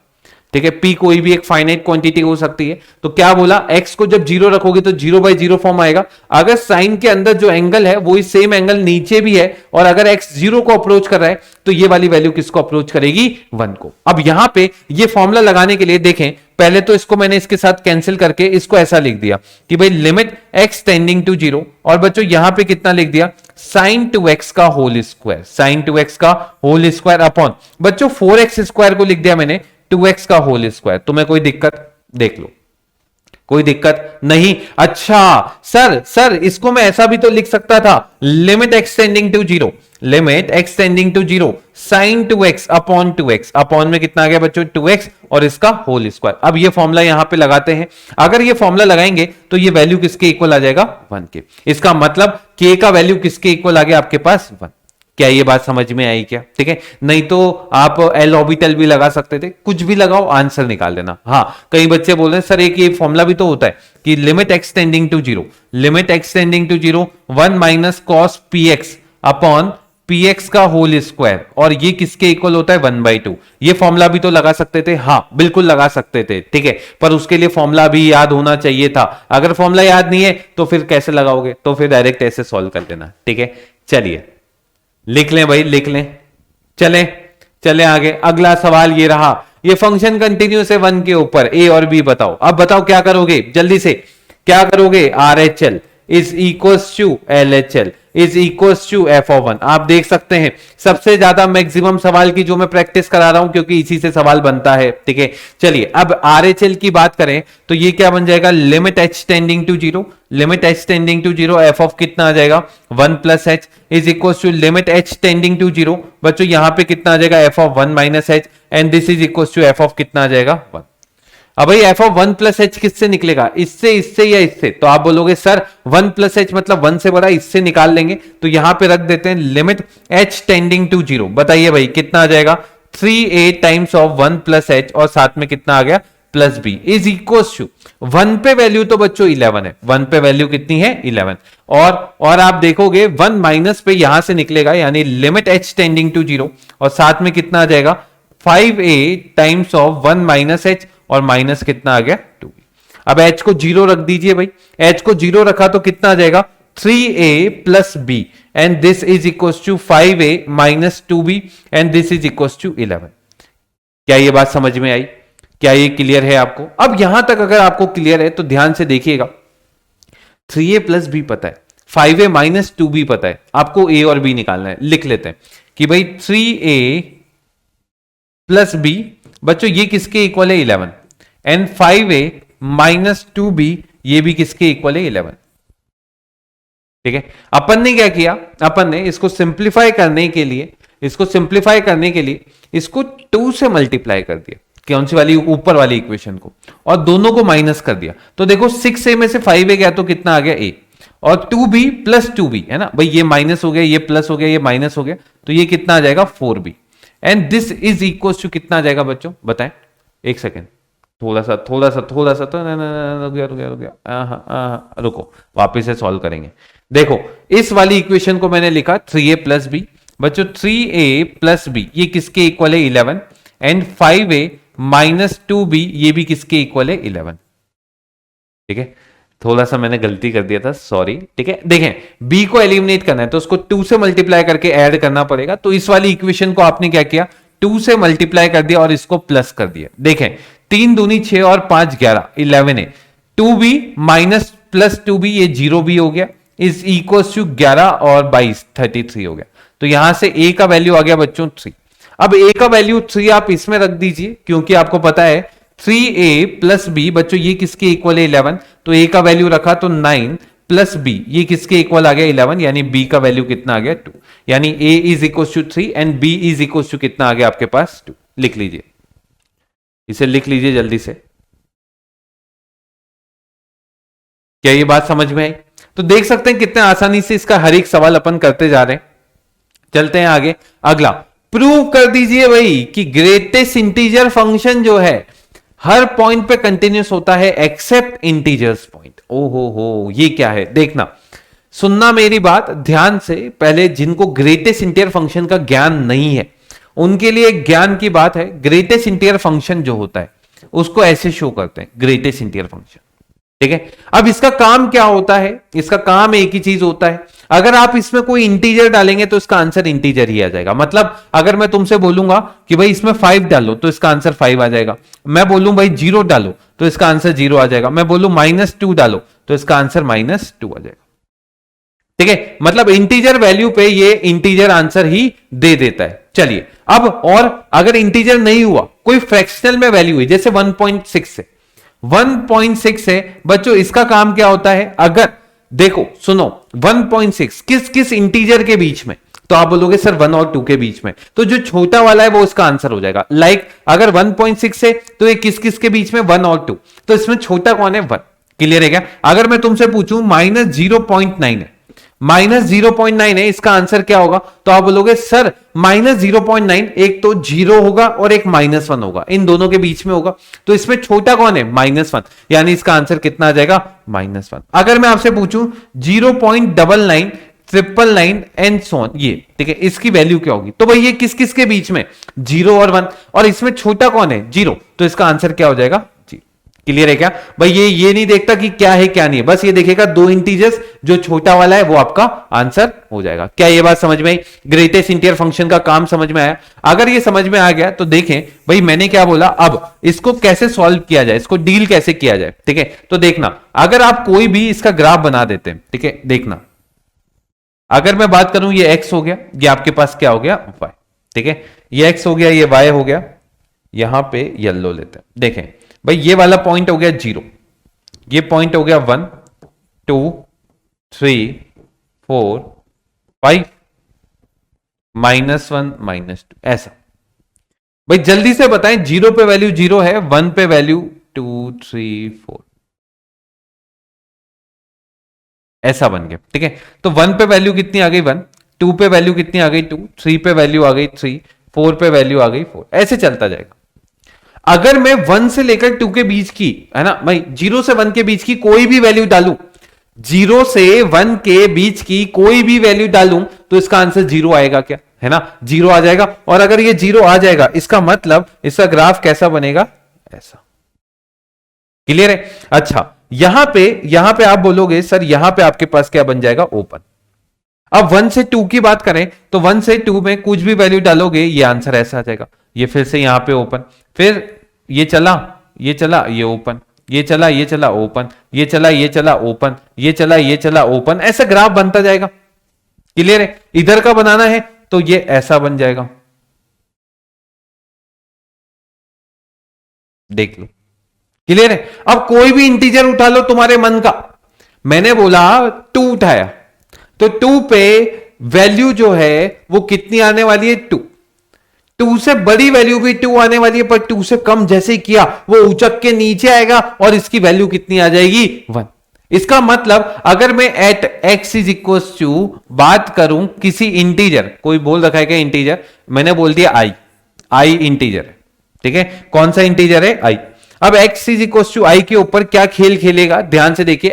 ठीक है। p कोई भी एक फाइनाइट क्वांटिटी हो सकती है, तो क्या बोला, x को जब 0 रखोगे तो 0/0 फॉर्म आएगा, अगर साइन के अंदर जो एंगल है वो सेम एंगल नीचे भी है, और अगर x 0 को अप्रोच कर रहा है तो ये वाली वैल्यू किसको अप्रोच करेगी 1 को। अब यहां पे ये फॉर्मूला लगाने के लिए देखें, पहले तो इसको मैंने इसके साथ कैंसिल करके इसको ऐसा लिख दिया कि भाई लिमिट x टेंडिंग टू 0, और बच्चों यहां पे कितना लिख दिया sin 2x का होल स्क्वायर, sin 2x का होल स्क्वायर अपॉन बच्चों 4x² को लिख दिया मैंने 2x का होल स्क्वायर। तुम्हें कोई दिक्कत? देख लो, कोई दिक्कत नहीं। अच्छा सर इसको मैं ऐसा भी तो लिख सकता था, limit x tending to zero, limit x tending to zero sine 2x upon 2x, upon में कितना आ गया बच्चों 2x और इसका होल स्क्वायर। अब ये फॉर्मूला यहां पे लगाते हैं, अगर ये फॉर्मूला लगाएंगे तो ये वैल्यू किसके इक्वल आ जाएगा 1 के। इसका मतलब k का वैल्यू किसके इक्वल आ गया आपके पास 1। क्या ये बात समझ में आई क्या? ठीक है, नहीं तो आप एल ऑर्बिटल भी लगा सकते थे, कुछ भी लगाओ आंसर निकाल देना। हाँ, कई बच्चे बोल रहे हैं सर एक ये फॉर्मूला भी तो होता है कि limit x tending to zero, limit x tending to zero 1 minus cos p x upon p x का होल स्क्वायर, और ये किसके इक्वल होता है 1/2। ये फॉर्मूला भी तो लगा सकते थे, हाँ बिल्कुल लगा सकते थे, ठीक है, पर उसके लिए फॉर्मूला भी याद होना चाहिए था। अगर फॉर्मूला याद नहीं है तो फिर कैसे लगाओगे? तो फिर डायरेक्ट ऐसे सॉल्व कर देना, ठीक है। चलिए लिख लें भाई, लिख लें, चले आगे। अगला सवाल ये रहा, ये फंक्शन कंटिन्यूस है 1 के ऊपर, ए और बी बताओ। अब बताओ क्या करोगे, जल्दी से क्या करोगे? RHL is equals to LHL is equals to f(1). आप देख सकते हैं सबसे ज्यादा मैक्सिमम सवाल की जो मैं प्रैक्टिस करा रहा हूं, क्योंकि इसी से सवाल बनता है, ठीक है। चलिए अब RHL की बात करें तो ये क्या बन जाएगा, limit h tending to zero, limit h tending to zero f of कितना आ जाएगा 1 plus h is equals to limit h tending to zero. बच्चों यहां पे कितना आ जाएगा f of 1 minus h, and this is equals to f of कितना आ जाएगा 1। अब भाई f ऑफ 1 प्लस एच किससे निकलेगा, इससे, इससे या इससे? तो आप बोलोगे सर 1 प्लस एच मतलब 1 से बड़ा, इससे निकाल लेंगे। तो यहां पे रख देते हैं limit h tending to zero. बताइए भाई कितना आ जाएगा 3a times of 1 plus H, और साथ में कितना आ गया plus b is equal to 1 पे वैल्यू तो बच्चों 11 है, 1 पे वैल्यू कितनी है 11, और आप देखोगे 1 माइनस पे यहां से निकलेगा, यानी limit h tending to zero, और साथ में कितना आ जाएगा 5a times of 1 minus h, और माइनस कितना आ गया 2। अब h को जीरो रख दीजिए भाई, h को जीरो रखा तो कितना आ जाएगा 3a plus b, and this is equal to 5a minus 2b, and this is equal to 11। क्या ये बात समझ में आई? क्या ये क्लियर है आपको? अब यहां तक अगर आपको क्लियर है तो ध्यान से देखिएगा, 3a प्लस b पता है, 5a माइनस 2b पता है, आपको a और b निकालना है। लिख लेते हैं कि भाई 3a प्लस b, बच्चों ये किसके इक्वल है 11, एंड 5a माइनस 2b ये भी किसके इक्वल है 11, ठीक है। अपन ने क्या किया, अपन ने इसको सिंप्लीफाई करने के लिए, इसको 2 से मल्टीप्लाई कर दिया, कौन सी वाली, ऊपर वाली इक्वेशन को, और दोनों को माइनस कर दिया। तो देखो 6a में से 5a गया तो कितना आ गया a, और 2b प्लस 2b है ना भाई, ये माइनस हो गया, ये प्लस हो गया, ये माइनस हो गया, तो ये कितना आ जाएगा 4b, and this is equal to कितना आ जाएगा बच्चों बताएं? एक सेकेंड, थोड़ा सा तो रुक गया, रुको वापिस से सॉल्व करेंगे। देखो इस वाली इक्वेशन को मैंने लिखा 3a प्लस बी, बच्चों 3a प्लस बी ये किसके इक्वल है 11, एंड 5a माइनस 2b ये भी किसके इक्वल है 11, ठीक है। थोड़ा सा मैंने गलती कर दिया था, सॉरी, ठीक है। देखें b को एलिमिनेट करना है तो उसको 2 से मल्टीप्लाई करके ऐड करना पड़ेगा, तो इस वाली इक्वेशन को आपने क्या किया 2 से मल्टीप्लाई कर दिया और इसको प्लस कर दिया। देखें 3 दूनी 6 और 5 11 11 है, 2b माइनस प्लस 2b ये 0b हो गया, इज इक्वल टू 11 और 22 33 हो गया। तो यहां से a का वैल्यू आ गया बच्चों 3। अब a का वैल्यू 3 आप इसमें रख दीजिए, क्योंकि आपको पता है 3a प्लस बी, बच्चों ये किसके इक्वल है 11, तो a का वैल्यू रखा तो 9 प्लस b ये किसके इक्वल आ गया 11, यानी b का वैल्यू कितना आ गया 2, यानी a is equal to 3 and b is equal to कितना आ गया आपके पास 2। लिख लीजिए, इसे लिख लीजिए जल्दी से। क्या ये बात समझ में आई? तो देख सकते हैं कितने आसानी से इसका हर एक सवाल अपन करते जा रहे हैं। चलते हैं आगे, अगला प्रूव कर दीजिए भाई कि ग्रेटेस्ट इंटीजर फंक्शन जो है हर पॉइंट पे कंटिन्यूस होता है एक्सेप्ट इंटीजर्स पॉइंट। ओहो हो, ये क्या है देखना, सुनना मेरी बात ध्यान से। पहले जिनको ग्रेटेस्ट इंटीजर फंक्शन का ज्ञान नहीं है उनके लिए ज्ञान की बात है। ग्रेटेस्ट इंटीजर फंक्शन जो होता है उसको ऐसे शो करते हैं, ग्रेटेस्ट इंटीजर फंक्शन, ठीक है। अब इसका काम क्या होता है, इसका काम एक ही चीज होता है, अगर आप इसमें कोई इंटीजर डालेंगे तो इसका आंसर इंटीजर ही आ जाएगा। मतलब अगर मैं तुमसे बोलूंगा कि भाई इसमें 5 डालो तो इसका आंसर 5 आ जाएगा, मैं बोलूं भाई 0 डालो तो इसका आंसर 0 आ जाएगा, मैं बोलूं -2 डालो तो इसका आंसर -2 आ जाएगा। ठीक है, मतलब इंटीजर वैल्यू पे ये इंटीजर आंसर ही दे देता है। चलिए अब, और अगर इंटीजर नहीं हुआ, कोई फ्रैक्शनल में वैल्यू हुई, जैसे 1.6 है, 1.6 है बच्चों, इसका काम क्या होता है, अगर देखो सुनो 1.6 किस किस इंटीजर के बीच में, तो आप बोलोगे सर 1 और 2 के बीच में, तो जो छोटा वाला है वो इसका आंसर हो जाएगा। लाइक अगर 1.6 है तो ये किस किस के बीच में, 1 और 2, तो इसमें छोटा कौन है, 1। क्लियर है क्या? अगर मैं तुमसे पूछूं -0.9 है, -0.9 है, इसका आंसर क्या होगा, तो आप बोलोगे सर -0.9 एक तो 0 होगा और एक -1 होगा, इन दोनों के बीच में होगा, तो इसमें छोटा कौन है, -1, यानी इसका आंसर कितना आ जाएगा, -1। अगर मैं आपसे पूछूं 0.99 999 एंड सोन, ये ठीक है, इसकी वैल्यू क्या होगी, तो भाई ये किस किस के बीच में, 0 और 1, और इसमें छोटा कौन है, 0, तो इसका आंसर क्या हो जाएगा, जी। क्लियर है क्या भाई? ये नहीं देखता कि क्या है क्या नहीं है, बस ये देखेगा दो इंटीजर्स, जो छोटा वाला है वो आपका आंसर हो जाएगा। क्या ये बात समझ में आई? ग्रेटेस्ट इंटीजर फंक्शन का काम समझ में आया? अगर ये समझ में आ गया तो देखें भाई मैंने क्या बोला, अब इसको कैसे सॉल्व किया जाए, इसको डील कैसे किया जाए। ठीक है, तो देखना, अगर आप कोई भी इसका ग्राफ बना देते हैं, ठीक है, देखना, अगर मैं बात करूं ये x हो गया, ये आपके पास क्या हो गया, y। ठीक है, ये x हो गया, ये y हो गया, यहां पे येलो लेते हैं। देखें भाई ये वाला पॉइंट हो गया 0, ये पॉइंट हो गया 1 2 3 4 5 -1 -2, ऐसा। भाई जल्दी से बताएं, 0 पे वैल्यू 0 है, 1 पे वैल्यू 2 3 4, ऐसा बन गया। ठीक है, तो 1 पे वैल्यू कितनी आ गई 1, 2 पे वैल्यू कितनी आ गई 2, 3 पे वैल्यू आ गई 3, 4 पे वैल्यू आ गई 4, ऐसे चलता जाएगा। अगर मैं 1 से लेकर 2 के बीच की, है ना भाई, 0 से 1 के बीच की कोई भी वैल्यू डालूं, 0 से 1 के बीच की कोई भी वैल्यू डालूं, तो इसका आंसर 0 आएगा क्या, है ना, 0 आ जाएगा। और अगर ये 0 आ जाएगा, इसका मतलब इसका ग्राफ कैसा बनेगा, ऐसा। क्लियर है? अच्छा, यहां पे आप बोलोगे सर यहां पे आपके पास क्या बन जाएगा, ओपन। अब 1 से 2 की बात करें तो 1 से 2 में कुछ भी वैल्यू डालोगे, ये आंसर ऐसा आ जाएगा। ये फिर से यहां पे ओपन, फिर ये चला ये ओपन, ये चला ओपन, ये चला ओपन, ये चला ओपन, ऐसा ग्राफ बनता जाएगा। क्लियर है? इधर का बनाना है तो ये ऐसा बन जाएगा, देख लो। क्लियर है? अब कोई भी इंटीजर उठा लो तुम्हारे मन का, मैंने बोला 2 उठाया, तो 2 पे वैल्यू जो है वो कितनी आने वाली है, 2। 2 से बड़ी वैल्यू भी 2 आने वाली है, पर 2 से कम जैसे ही किया वो उचक के नीचे आएगा और इसकी वैल्यू कितनी आ जाएगी, 1। इसका मतलब अगर मैं at x is equal to बात करूं किसी इंटीजर, कोई बोल रखा है क्या इंटीजर, मैंने बोल दिया i इंटीजर है। ठीक है, कौन सा इंटीजर है, i। अब x is equal to i के ऊपर क्या खेल खेलेगा, ध्यान से देखिए,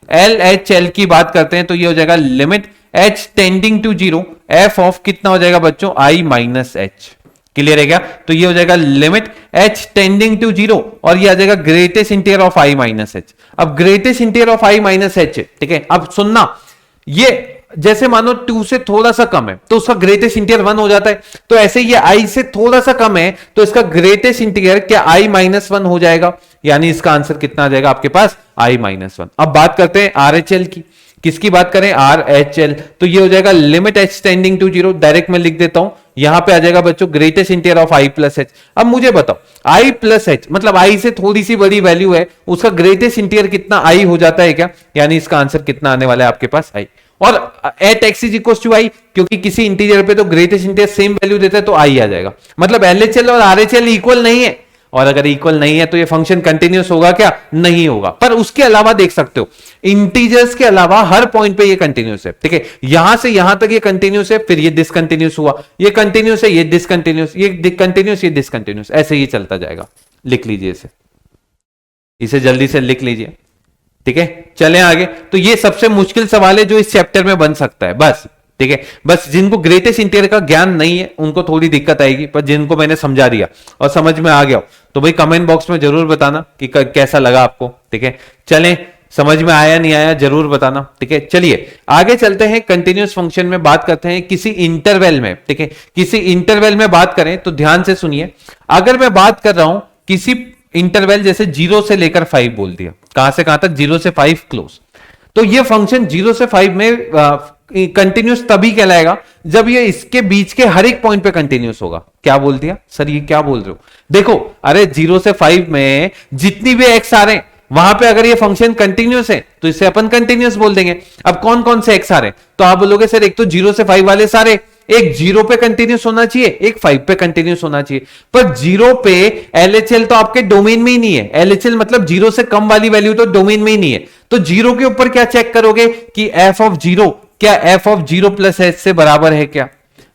LHL की बात करते हैं तो ये हो जाएगा limit h tending to 0 f of कितना हो जाएगा बच्चों, i माइनस h। क्लियर है क्या? तो ये हो जाएगा लिमिट h टेंडिंग टू 0 और ये आ जाएगा greatest integer of i minus h। अब greatest integer of i minus h, ठीक है, अब सुनना, ये जैसे मानो 2 से थोड़ा सा कम है तो उसका ग्रेटेस्ट इंटीजर 1 हो जाता है, तो ऐसे ये i से थोड़ा सा कम है तो इसका ग्रेटेस्ट इंटीजर क्या i माइनस 1 हो जाएगा, यानी इसका आंसर कितना आ जाएगा आपके पास, i माइनस 1। अब बात करते हैं RHL की, किसकी बात करें, RHL, तो ये हो जाएगा limit h tending to 0, direct मैं लिख देता हूं, यहां पे आ जाएगा बच्चों greatest integer of i plus h। अब मुझे बताओ i प्लस h मतलब i से थोड़ी सी बड़ी वैल्यू है, उसका ग्रेटेस्ट इंटीजर कितना i हो जाता है क्या, यानी इसका आंसर कितना आने वाला है आपके पास, i। और at x is equal to i, क्योंकि किसी इंटीजर पे तो ग्रेटेस्ट इंटीजर सेम वैल्यू देता है तो i आ जाएगा, मतलब LHL और RHL इक्वल नहीं है, और अगर इक्वल नहीं है तो ये फंक्शन कंटिन्यूस होगा क्या, नहीं होगा। पर उसके अलावा देख सकते हो इंटीजर्स के अलावा हर पॉइंट पे ये कंटिन्यूस है। ठीक है, यहां से यहां तक ये कंटिन्यूस है, फिर ये डिसकंटिन्यूस हुआ, ये कंटिन्यूस है, ये डिसकंटिन्यूस, ये कंटिन्यूस, ये डिसकंटिन्यूस, ऐसे ही चलता जाएगा। लिख लीजिए इसे जल्दी से लिख लीजिए। ठीक है, चलें आगे। तो ये सबसे मुश्किल सवाल है जो इस चैप्टर में बन सकता है, बस। ठीक है, बस जिनको ग्रेटेस्ट इंटीजर का ज्ञान नहीं है उनको थोड़ी दिक्कत आएगी, पर जिनको मैंने समझा दिया और समझ में आ गया तो भाई कमेंट बॉक्स में जरूर बताना कि कैसा लगा आपको। ठीक है, चलें, समझ में आया नहीं आया जरूर बताना। ठीक है, चलिए आगे चलते हैं। कंटिन्यूअस फंक्शन में बात करते हैं किसी इंटरवल में। ठीक है, किसी इंटरवल में बात करें तो ध्यान से सुनिए, अगर मैं बात कर रहा हूं किसी इंटरवल जैसे 0 से लेकर 5 बोल दिया, कहां से कहां तक, 0 से 5 क्लोज, तो ये फंक्शन 0 से 5 में कंटिन्यूस तभी कहलाएगा जब ये इसके बीच के हर एक पॉइंट पे कंटिन्यूस होगा। क्या बोल दिया सर, ये क्या बोल रहे हो? देखो, अरे 0 से 5 में जितनी भी एक्स आ रहे हैं वहां पे अगर ये फंक्शन कंटिन्यूस है तो इसे अपन कंटिन्यूस बोल देंगे। अब कौन कौन से एक्स आ रहे हैं, तो आप बोलोगे सर एक तो 0 से 5 वाले सारे, एक 0 पे कंटिन्यूस होना चाहिए, एक 5 पे कंटिन्यूस होना चाहिए। पर 0 पे एलएचएल तो आपके डोमेन में ही नहीं है। एलएचएल मतलब 0 से कम वाली वैल्यू तो डोमेन में ही नहीं है। तो 0 के ऊपर क्या चेक करोगे कि एफ ऑफ 0 क्या एफ ऑफ 0 प्लस एच से बराबर है क्या।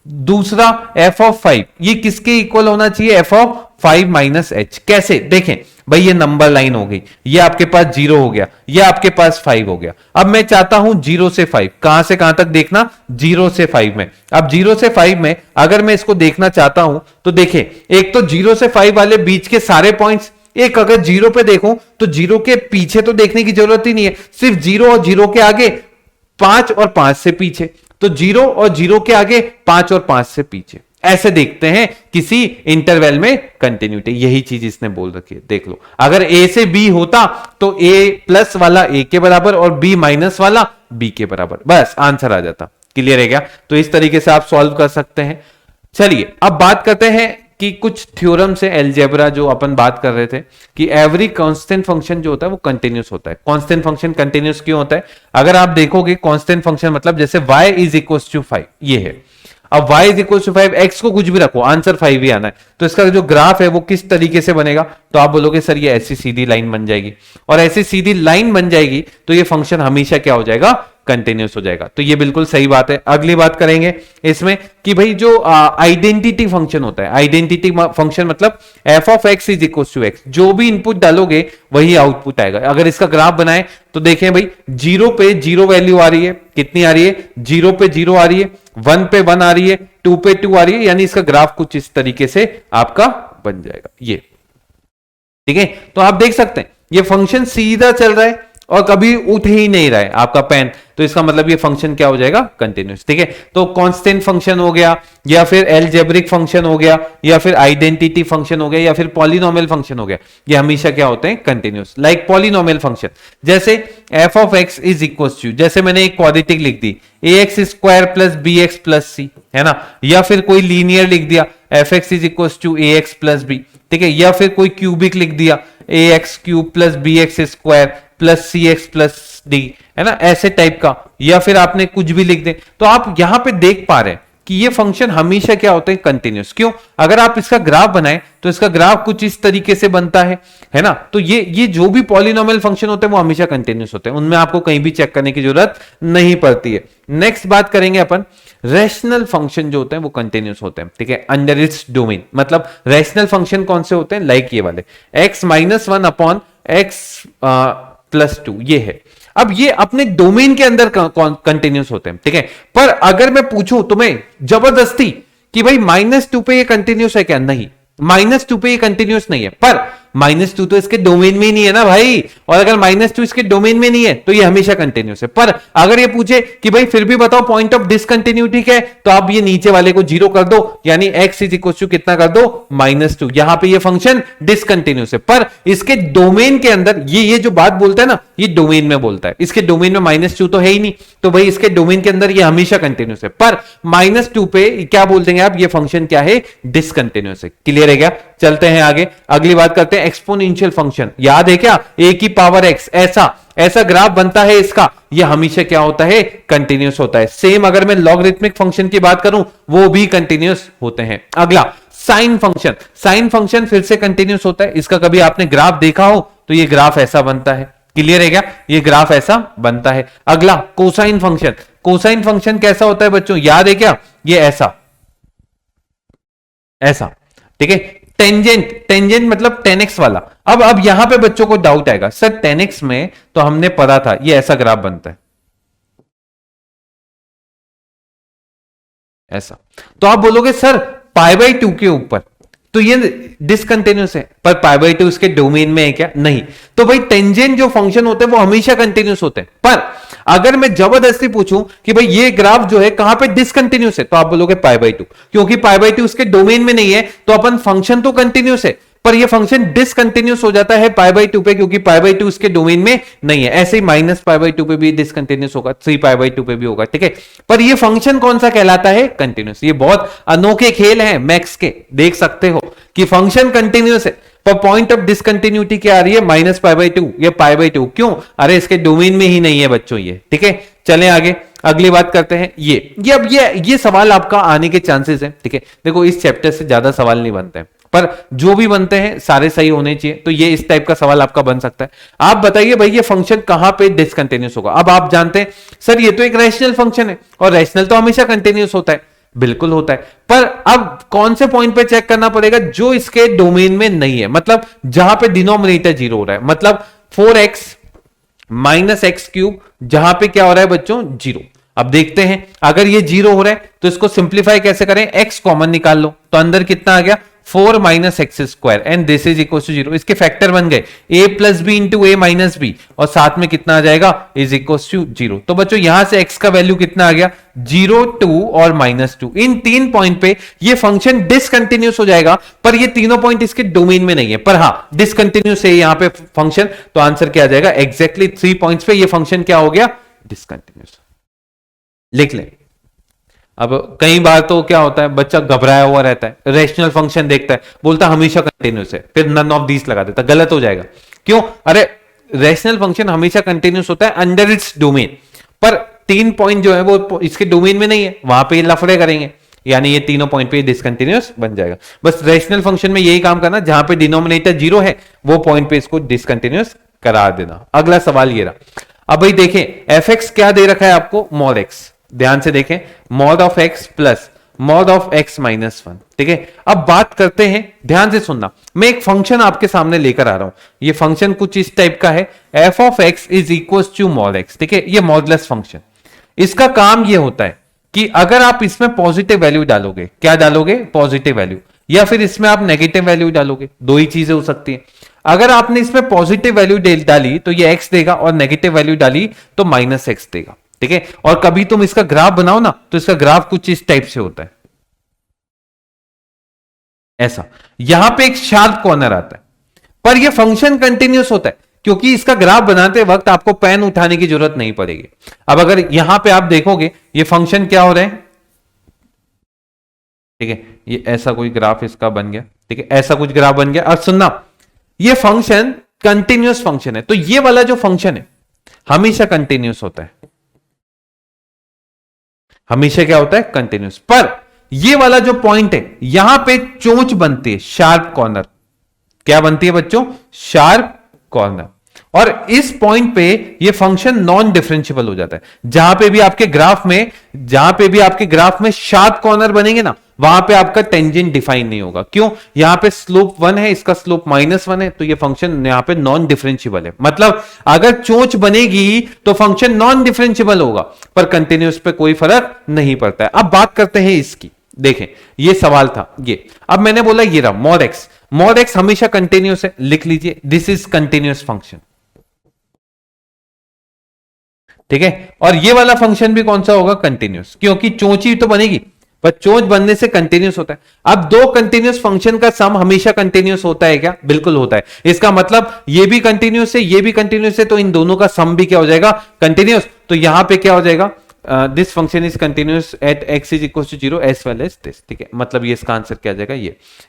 दूसरा एफ ऑफ 5 ये किसके इक्वल होना चाहिए, एफ ऑफ 5 माइनस एच। कैसे देखें भाई, ये नंबर लाइन हो गई, ये आपके पास 0 हो गया, ये आपके पास 5 हो गया। अब मैं चाहता हूं 0 से 5, कहां से कहां तक देखना, 0 से 5 में। अब 0 से 5 में अगर मैं इसको देखना चाहता हूं तो देखें, एक तो 0 से 5 वाले बीच के सारे पॉइंट्स, एक अगर 0 पे देखूं तो 0 के पीछे तो देखने की जरूरत ही नहीं है, सिर्फ 0 और 0 के आगे 5 और 5 से पीछे, तो 0 और 0 के आगे 5 और 5 से पीछे, ऐसे देखते हैं किसी इंटरवल में कंटिन्यूटी। यही चीज इसने बोल रखी है, देख लो। अगर ए से बी होता तो ए प्लस वाला ए के बराबर और बी माइनस वाला बी के बराबर, बस आंसर आ जाता। क्लियर है क्या? तो इस तरीके से आप सॉल्व कर सकते हैं। चलिए अब बात करते हैं कि कुछ थ्योरम से अलजेब्रा जो अपन बात कर रहे थे कि एवरी कांस्टेंट फंक्शन जो होता है वो कंटिन्यूस होता है। कांस्टेंट फंक्शन कंटिन्यूस क्यों होता है? अगर आप देखोगे कांस्टेंट फंक्शन मतलब जैसे y इज इक्वल टू 5 ये है। अब y is equal to 5, x को कुछ भी रखो, आंसर 5 ही आना है। तो इसका जो ग्राफ है वो किस तरीके से बनेगा, तो आप बोलोगे सर ये ऐसी सीधी लाइन बन जाएगी, और ऐसी सीधी लाइन बन जाएगी तो ये फंक्शन हमेशा क्या हो जाएगा, कंटिन्यूस हो जाएगा। तो ये बिल्कुल सही बात है। अगली बात करेंगे इसमें कि भाई जो आइडेंटिटी फंक्शन होता है, आइडेंटिटी फंक्शन मतलब f of x is equal to x, जो भी इनपुट डालोगे वही आउटपुट आएगा। अगर इसका ग्राफ बनाए तो देखें भाई 0 पे 0 वैल्यू आ रही है, कितनी आ रही है, 0 पे 0 आ रही है, 1 पे 1 आ रही है, 2 पे 2 आ रही है, यानी इसका ग्राफ कुछ इस तरीके से आपका बन जाएगा ये। ठीक है, तो आप देख सकते हैं ये फंक्शन सीधा चल रहा है और कभी उठ ही नहीं रहा है आपका पेन, तो इसका मतलब ये फंक्शन क्या हो जाएगा, कंटिन्यूस। ठीक है, तो कांस्टेंट फंक्शन हो गया, या फिर अलजेब्रिक फंक्शन हो गया, या फिर आइडेंटिटी फंक्शन हो गया, या फिर पॉलिनोमियल फंक्शन हो गया, ये हमेशा क्या होते हैं, कंटिन्यूस। लाइक पॉलिनोमियल फंक्शन जैसे F of x is equal to, जैसे मैंने एक क्वाड्रेटिक लिख दी A X square plus B X plus C, है ना, या फिर कोई लीनियर लिख दिया F X is equal to A X plus B. ठीक है, या फिर कोई क्यूबिक लिख दिया A X cube plus B X square plus C X plus D, है ना, ऐसे टाइप का, या फिर आपने कुछ भी लिख दे। तो आप यहां पे देख पा रहे हैं कि ये फंक्शन हमेशा क्या होते हैं, कंटिन्यूस। क्यों? अगर आप इसका ग्राफ बनाएं तो इसका ग्राफ कुछ इस तरीके से बनता है ना। तो ये जो भी पॉलिनोमियल फंक्शन होते हैं वो हमेशा कंटिन्यूस होते हैं, उनमें आपको कहीं भी चेक करने की जरूरत नहीं पड़ती है। नेक्स्ट बात करेंगे अपन, रैशनल फंक्शन जो होते हैं वो कंटिन्यूस होते हैं। ठीक है, अंडर इट्स डोमेन, मतलब रैशनल फंक्शन कौन से होते हैं, लाइक ये वाले x minus 1 upon x plus 2 ये है। अब ये अपने डोमेन के अंदर कंटिन्यूस होते हैं। ठीक है, पर अगर मैं पूछूं तुम्हें जबरदस्ती कि भाई -2 पे ये कंटिन्यूस है क्या, नहीं, -2 पे ये कंटिन्यूस नहीं है, पर -2 तो इसके डोमेन में ही नहीं है ना भाई, और अगर -2 इसके डोमेन में नहीं है तो ये हमेशा कंटिन्यूस है। पर अगर ये पूछे कि भाई फिर भी बताओ पॉइंट ऑफ डिसकंटिन्यूटी क्या है, तो आप ये नीचे वाले को 0 कर दो, यानी x इज इक्वल टू कितना कर दो, -2, यहां पे ये फंक्शन डिसकंटिन्यूस है। पर इसके डोमेन के अंदर ये जो बात बोलता है ना, ये डोमेन में बोलता है, इसके डोमेन में -2 तो है ही नहीं, तो भाई इसके डोमेन के अंदर ये हमेशा कंटिन्यूस है। पर -2 पे क्या बोल देंगे आप, ये फंक्शन क्या है, डिसकंटिन्यूस है। क्लियर है क्या? चलते हैं आगे, अगली बात करते हैं एक्सपोनेंशियल फंक्शन। याद है क्या, a की पावर x, ऐसा ग्राफ बनता है इसका, ये हमेशा क्या होता है, कंटिन्यूस होता है। सेम अगर मैं लॉगरिथमिक फंक्शन की बात करूं वो भी कंटिन्यूस होते हैं। अगला साइन फंक्शन, साइन फंक्शन फिर से कंटिन्यूस होता है, इसका कभी आपने ग्राफ देखा हो तो ये ग्राफ ऐसा बनता है। क्लियर है क्या, ये ग्राफ ऐसा बनता है। अगला कोसाइन फंक्शन, कोसाइन फंक्शन कैसा होता है बच्चों, याद है क्या, ये ऐसा। ठीक है, टेंजेंट, टेंजेंट मतलब 10x वाला। अब यहां पे बच्चों को डाउट आएगा, सर 10x में तो हमने पढ़ा था ये ऐसा ग्राफ बनता है, ऐसा। तो आप बोलोगे सर π/2 के ऊपर तो ये डिसकंटिन्यूस है, पर π/2 इसके डोमेन में है क्या, नहीं। तो भाई टेंजेंट जो फंक्शन होते हैं वो हमेशा कंटिन्यूस होते हैं। पर अगर मैं जबरदस्ती पूछूं कि भाई ये ग्राफ जो है कहां पे डिसकंटिन्यूस है, तो आप बोलोगे π/2, क्योंकि π/2 इसके डोमेन में नहीं है, तो अपन फंक्शन तो कंटिन्यूस है पर ये फंक्शन डिसकंटिन्यूस हो जाता है पाई बाई टू पे, क्योंकि पाई बाई टू इसके डोमेन में नहीं है। ऐसे ही माइनस पाई बाई टू पे भी डिसकंटिन्यूस होगा, 3 पाई बाई टू पे भी होगा, ठीक है। पर ये फंक्शन कौन सा कहलाता है? कंटिन्यूस। ये बहुत अनोखे खेल हैं मैक्स के, देख सकते हो कि फंक्शन कंटिन्यूस है पर पॉइंट ऑफ डिसकंटिन्यूटी क्या आ रही है? माइनस पाई बाई टू या पाई बाई टू। क्यों? अरे इसके डोमेन में ही नहीं है बच्चों ये, ठीक है। चलें आगे, अगली बात करते हैं। ये अब ये सवाल आपका आने के चांसेस हैं, ठीक है। देखो इस चैप्टर से ज्यादा सवाल नहीं बनते हैं, पर जो भी बनते हैं सारे सही होने चाहिए, तो ये इस टाइप का सवाल आपका बन सकता है। आप बताइए भाई ये फंक्शन कहां पे डिसकंटिन्यूस होगा? अब आप जानते हैं सर ये तो एक रैशनल फंक्शन है और रैशनल तो हमेशा कंटिन्यूस होता है, बिल्कुल होता है। पर अब कौन से पॉइंट पे चेक करना पड़ेगा? जो इसके डोमेन में नहीं है, मतलब जहां पे डिनोमिनेटर जीरो हो रहा है, मतलब 4x माइनस एक्स क्यूब, जहां पे क्या हो रहा है बच्चों? जीरो। अब देखते हैं अगर ये जीरो हो रहा है तो इसको सिंप्लीफाई कैसे करें? x कॉमन निकाल लो, तो अंदर कितना आ गया? 4 minus x square and this is equal to zero. इसके फैक्टर बन गए a plus b into a minus b, और साथ में कितना आ जाएगा? Is equal to zero. तो बच्चों यहां से x का वैल्यू कितना आ गया? 0, 2 और -2। इन 3 पॉइंट पे ये फंक्शन डिसकंटिन्यूस हो जाएगा, पर ये तीनों पॉइंट इसके डोमेन में नहीं है। पर हां डिसकंटिन्यूस है यहां पे फंक्शन, तो आंसर क्या आ जाएगा? एग्जैक्टली 3 पॉइंट्स पे ये फंक्शन क्या हो गया? डिसकंटिन्यूस। लिख ले। अब कई बार तो क्या होता है, बच्चा घबराया हुआ रहता है, रैशनल फंक्शन देखता है, बोलता हमेशा कंटिन्यूस है, फिर नन ऑफ दीस लगा देता, गलत हो जाएगा। क्यों? अरे रैशनल फंक्शन हमेशा कंटिन्यूस होता है अंडर इट्स डोमेन, पर 3 पॉइंट जो है वो इसके डोमेन में नहीं है, वहां पे लफड़े करेंगे, यानी ये तीनों पॉइंट पे डिसकंटिन्यूस बन जाएगा। बस रैशनल फंक्शन में यही काम करना, जहां पे डिनोमिनेटर जीरो है वो पॉइंट पे इसको डिसकंटिन्यूस करा देना। अगला सवाल ये रहा। अब भाई देखें एफ एक्स क्या दे रखा है आपको? Mod x. ध्यान से देखें, mod of x plus mod of x minus 1, ठीक है। अब बात करते हैं, ध्यान से सुनना, मैं एक फंक्शन आपके सामने लेकर आ रहा हूं। ये फंक्शन कुछ इस टाइप का है, f of x is equal to mod x, ठीक है। ये मॉडलेस फंक्शन, इसका काम ये होता है कि अगर आप इसमें पॉजिटिव वैल्यू डालोगे, क्या डालोगे? पॉजिटिव वैल्यू, या फिर इसमें आप नेगेटिव वैल्यू डालोगे, दो ही चीजें हो सकती है। अगर आपने इसमें पॉजिटिव वैल्यू डाली तो ये x देगा, और नेगेटिव वैल्यू डाली तो माइनस एक्स देगा, ठीक है। और कभी तुम इसका ग्राफ बनाओ ना, तो इसका ग्राफ कुछ इस टाइप से होता है, ऐसा। यहां पे एक शार्प कॉर्नर आता है, पर यह फंक्शन कंटिन्यूस होता है, क्योंकि इसका ग्राफ बनाते वक्त आपको पेन उठाने की जरूरत नहीं पड़ेगी। अब अगर यहां पे आप देखोगे ये फंक्शन क्या हो रहा है, ठीक है, ये ऐसा कोई ग्राफ इसका बन गया, ठीक है, ऐसा कुछ ग्राफ बन गया। और सुनना, ये फंक्शन कंटिन्यूस फंक्शन है, तो ये वाला जो फंक्शन है हमेशा कंटिन्यूस होता है, हमेशा क्या होता है? कंटिन्यूस। पर ये वाला जो पॉइंट है यहां पे चोंच बनती है, शार्प कॉर्नर। क्या बनती है बच्चों? Sharp corner. और इस पॉइंट पे ये फंक्शन नॉन डिफरेंशियबल हो जाता है। जहां पे भी आपके ग्राफ में शार्प कॉर्नर बनेंगे ना, वहां पे आपका टेंजेंट डिफाइन नहीं होगा। क्यों? यहां पे स्लोप 1 है, इसका स्लोप -1 है, तो ये फंक्शन यहां पे नॉन डिफरेंशियबल है। मतलब अगर चोंच बनेगी तो फंक्शन नॉन डिफरेंशियबल होगा, पर कंटिन्यूस पे कोई फर्क नहीं पड़ता है। अब बात करते हैं इसकी। देखें ये सवाल था ये, अब मैंने बोला ये रहा मॉड एक्स। मॉड एक्स हमेशा कंटिन्यूस है, लिख लीजिए दिस इज कंटिन्यूस फंक्शन, ठीक है। और ये वाला फंक्शन भी कौन सा होगा? कंटिन्यूस, क्योंकि चोंच ही तो बनेगी, पर चोंच बनने से कंटिन्यूस होता है। अब दो कंटिन्यूस फंक्शन का सम हमेशा कंटिन्यूस होता है क्या? बिल्कुल होता है। इसका मतलब ये भी कंटिन्यूस है, ये भी कंटिन्यूस है, तो इन दोनों का सम भी क्या हो जाएगा? कंटिन्यूस। तो यहां पे क्या हो जाएगा? This function is continuous at x is equal to 0 as well as this, ठीक है। मतलब ये इसका आंसर क्या आ जाएगा?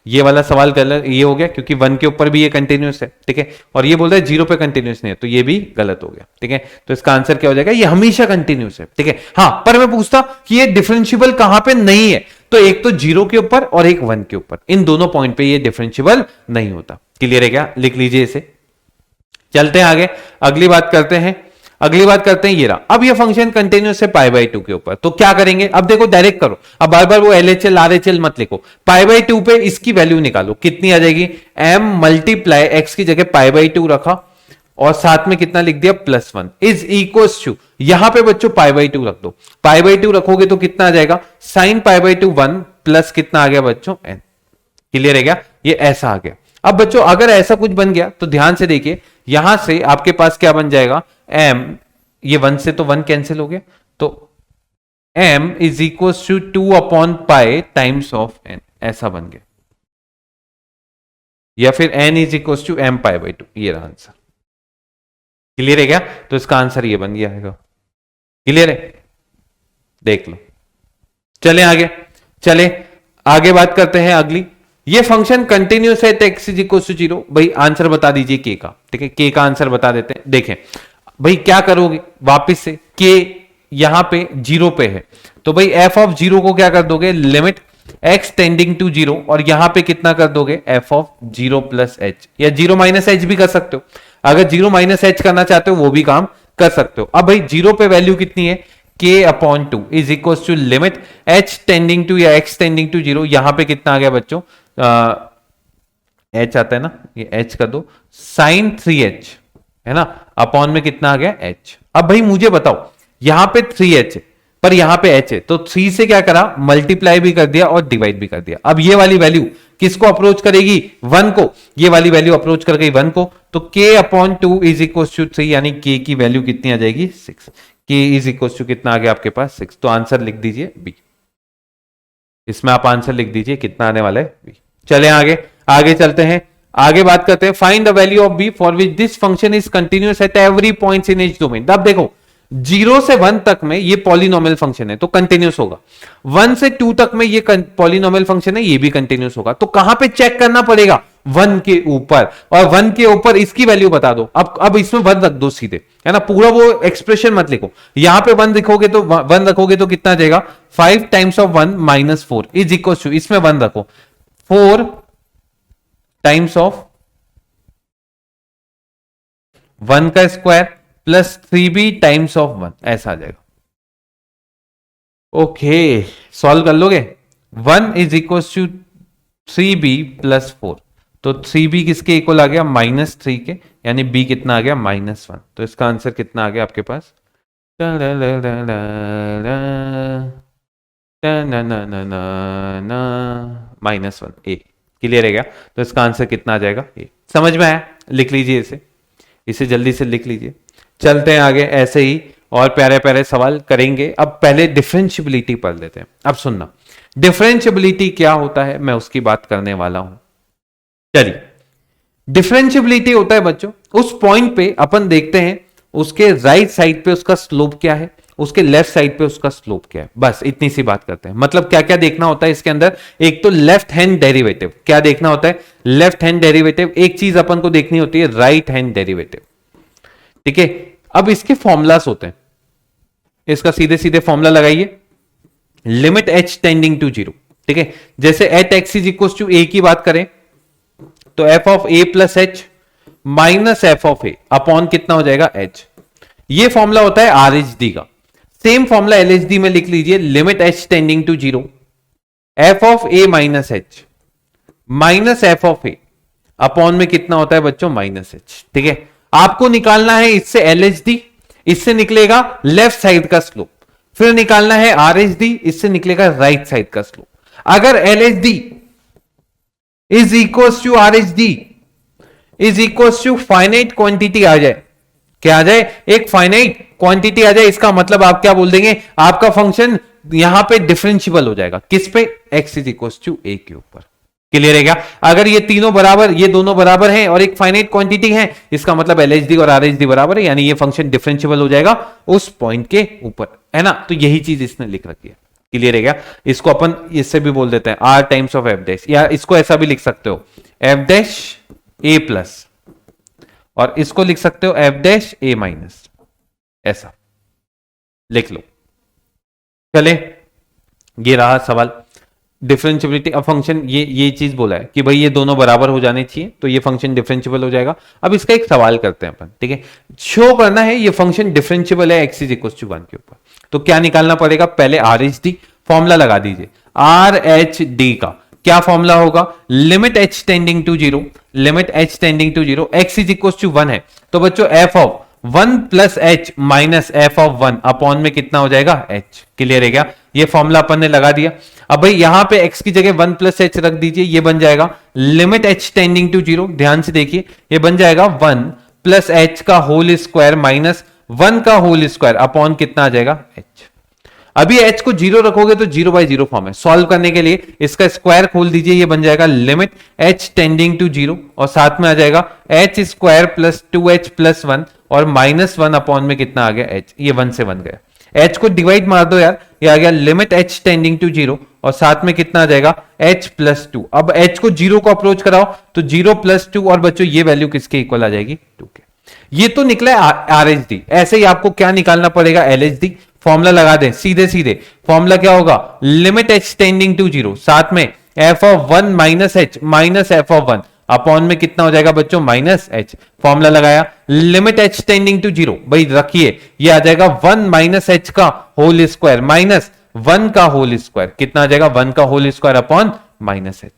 ये वाला सवाल गलत ये हो गया, क्योंकि 1 के ऊपर भी ये कंटिन्यूस है, ठीक है। और ये बोल रहा है 0 पे कंटिन्यूस नहीं है, तो ये भी गलत हो गया, ठीक है। तो इसका आंसर क्या हो जाएगा? ये हमेशा कंटिन्यूस है, ठीक है। हाँ, पर मैं पूछता कि ये डिफरेंशियबल कहां पे नहीं है, तो एक तो 0 के ऊपर और एक 1 के ऊपर, इन दोनों पॉइंट पे ये डिफरेंशियबल नहीं होता। क्लियर है क्या? लिख लीजिए इसे। चलते हैं आगे, अगली बात करते हैं ये रहा। अब ये फंक्शन कंटिन्यूस है पाई बाई 2 के ऊपर, तो क्या करेंगे? अब देखो डायरेक्ट करो, अब बार बार वो LHL RHL मत लिखो। पाई बाई 2 पे इसकी वैल्यू निकालो, कितनी आ जाएगी? m मल्टीप्लाई एक्स की जगह पाई बाई 2 रखा, और साथ में कितना लिख दिया? +1 इज इक्वल टू, यहां पे बच्चों पाई बाई 2 रख दो। पाई बाई 2 रखोगे तो कितना आ जाएगा? साइन पाई बाई 2 1 प्लस कितना आ गया बच्चों? n। क्लियर है क्या? ये ऐसा आ गया। अब बच्चों अगर ऐसा कुछ बन गया तो ध्यान से देखिए, यहां से आपके पास क्या बन जाएगा? m, ये 1 से तो 1 कैंसिल हो गया, तो m is equal to 2 upon pi times of n, ऐसा बन गया। या फिर n is equal to m pi by 2, ये रहा आंसर। क्लियर है क्या? तो इसका आंसर ये बन गया है। क्लियर है? देख लो। चले आगे बात करते हैं अगली। ये फंक्शन कंटिन्यूस है x इज इक्वल टू 0। भाई आंसर बता दीजिए k का। ठीक है, k का आंसर बता देते हैं। देखें भाई क्या करोगे, वापस से k यहां पे 0 पे है तो भाई f ऑफ 0 को क्या कर दोगे, लिमिट x टेंडिंग टू 0, और यहां पे कितना कर दोगे, f ऑफ 0 प्लस h, या 0 माइनस h भी कर सकते हो। अगर 0 माइनस h करना चाहते हो वो भी काम कर सकते हो। अब भाई 0 पे वैल्यू कितनी है, k upon 2 is equal to limit h tending to या x टेंडिंग टू 0, यहां पे कितना आ गया बच्चों, h आता है ना, ये h कर दो, साइन 3h है ना, अपॉन में कितना आ गया h। अब भाई मुझे बताओ यहां पे 3h है पर यहां पे h है, तो 3 से क्या करा, मल्टीप्लाई भी कर दिया और डिवाइड भी कर दिया। अब ये वाली वैल्यू किसको अप्रोच करेगी, 1 को, ये वाली वैल्यू अप्रोच कर गई 1 को, तो k upon 2 is equal to 3, यानी k की वैल्यू कितनी आ जाएगी, 6। k इज इक्वल टू कितना आ गया आपके पास, 6। तो आंसर लिख दीजिए b, इसमें आप आंसर लिख दीजिए कितना आने वाला है b। चले आगे चलते हैं, आगे बात करते हैं। Find the value of b for which this function is continuous at every point in each domain. अब देखो 0 से 1 तक में ये पॉलिनोमियल फंक्शन है तो कंटिन्यूअस होगा, 1 से 2 तक में ये पॉलिनोमियल फंक्शन है, ये भी कंटिन्यूअस होगा। तो कहां पे चेक करना पड़ेगा, 1 के ऊपर, और 1 के ऊपर इसकी वैल्यू बता दो। अब इसमें 1 रख दो सीधे, है ना, पूरा वो एक्सप्रेशन मत लिखो, यहां पे 1 लिखोगे तो 1 रखोगे तो कितना आ जाएगा, 5 times of 1 minus 4 is equal to, इसमें 1 रखो, 4 टाइम्स ऑफ 1 का square plus 3b times of 1, ऐसा आ जाएगा। ओके, सॉल्व कर लोगे। 1 is equal to 3b plus 4, तो 3b किसके इक्वल आ गया, -3 के, यानी b कितना आ गया, -1। तो इसका आंसर कितना आ गया आपके पास, -1 ए। क्लियर है क्या? तो इसका आंसर कितना आ जाएगा, ए। समझ में आया? लिख लीजिए इसे जल्दी से लिख लीजिए। चलते हैं आगे, ऐसे ही और प्यारे प्यारे सवाल करेंगे। अब पहले डिफरेंशियबिलिटी पढ़ लेते हैं। अब सुनना, डिफरेंशियबिलिटी क्या होता है, मैं उसकी बात करने वाला हूं। चलिए, डिफरेंशियबिलिटी होता है बच्चों, उस पॉइंट पे अपन देखते हैं उसके राइट साइड पे उसका स्लोप क्या है, उसके लेफ्ट साइड पे उसका स्लोप क्या है, बस इतनी सी बात करते हैं। मतलब क्या क्या देखना होता है इसके अंदर, एक तो लेफ्ट हैंड डेरिवेटिव, क्या देखना होता है, लेफ्ट हैंड डेरिवेटिव। एक चीज अपन को देखनी होती है राइट हैंड डेरिवेटिव। ठीक है, अब इसके फॉर्मूलास होते हैं, इसका सीधे सीधे फॉर्मूला लगाइए, लिमिट h टेंडिंग टू 0। ठीक है, जैसे at x is equal to a की बात करें तो f of a plus h minus f of a upon कितना हो जाएगा, h। ये फॉर्मूला होता है RHD का। सेम फॉर्मूला LHD में लिख लीजिए, limit h tending to 0 f of a minus h minus f of a upon में कितना होता है बच्चों, माइनस h। ठीक है, आपको निकालना है इससे LHD, इससे निकलेगा लेफ्ट साइड का स्लोप, फिर निकालना है RHD, इससे निकलेगा राइट साइड का स्लोप। अगर LHD is equal to RHD is equal to finite quantity आ जाए, क्या आ जाए, एक फाइनाइट क्वांटिटी आ जाए, इसका मतलब आप क्या बोल देंगे, आपका फंक्शन यहां पे डिफरेंशियबल हो जाएगा, किस पे, x is equal to a के ऊपर। क्लियर है क्या? अगर ये तीनों बराबर, ये दोनों बराबर हैं और एक फाइनाइट क्वांटिटी है, इसका मतलब LHD और RHD बराबर है, यानी ये फंक्शन डिफरेंशियबल हो जाएगा उस पॉइंट के ऊपर, है ना। तो यही चीज इसने लिख रखी है। क्लियर है क्या? इसको अपन इससे भी बोल देते हैं r times of f dash, या इसको ऐसा भी लिख सकते हो f डैश a प्लस, और इसको लिख सकते हो f डैश a माइनस, ऐसा लिख लो। चले, ये रहा सवाल डिफरेंशियबिलिटी। अब फंक्शन ये चीज बोला है कि भाई ये दोनों बराबर हो जाने चाहिए, तो ये फंक्शन डिफरेंशियबल हो जाएगा। अब इसका एक सवाल करते हैं अपन। ठीक है, शो करना है ये फंक्शन डिफरेंशियबल है x इज इक्वल टू 1 के ऊपर, तो क्या निकालना पड़ेगा, पहले RHD फॉर्मूला लगा दीजिए। RHD का क्या फॉर्मूला होगा, limit h tending to 0, limit h tending to 0, x is equal to 1 है, तो बच्चों f of 1 plus h minus f of 1 upon में कितना हो जाएगा, h। क्लियर है क्या? ये फॉर्मूला अपन ने लगा दिया। अब भाई यहां पे x की जगह 1 प्लस h रख दीजिए, ये बन जाएगा लिमिट h टेंडिंग टू 0, ध्यान से देखिए, ये बन जाएगा 1 प्लस h का होल स्क्वायर माइनस 1 का होल स्क्वायर अपॉन कितना आ जाएगा, h। अभी h को 0 रखोगे तो 0/0 फॉर्म है। सॉल्व करने के लिए इसका स्क्वायर खोल दीजिए, ये बन जाएगा लिमिट h टेंडिंग टू 0 और साथ में आ जाएगा h square plus 2h plus 1 और -1 अपॉन में कितना आ गया h, ये 1 से 1 गया। h को डिवाइड मार दो यार, ये आ गया लिमिट h टेंडिंग टू 0 और साथ में कितना आ जाएगा h प्लस 2। अब h को 0 को अप्रोच कराओ तो 0 प्लस 2 और बच्चों ये वैल्यू किसके इक्वल आ जाएगी 2 के। ये तो निकला RHD। ऐसे ही आपको क्या निकालना पड़ेगा LHD। फॉर्मूला लगा दें सीधे सीधे। फॉर्मूला क्या होगा लिमिट h टेंडिंग टू 0 साथ में f of 1 minus h minus f of 1 upon में कितना हो जाएगा बच्चों माइनस h। फॉर्मूला लगाया लिमिट h टेंडिंग टू 0, भाई रखिए ये आ जाएगा 1 माइनस h का होल स्क्वायर माइनस 1 का होल स्क्वायर, कितना आ जाएगा 1 का whole square upon minus h।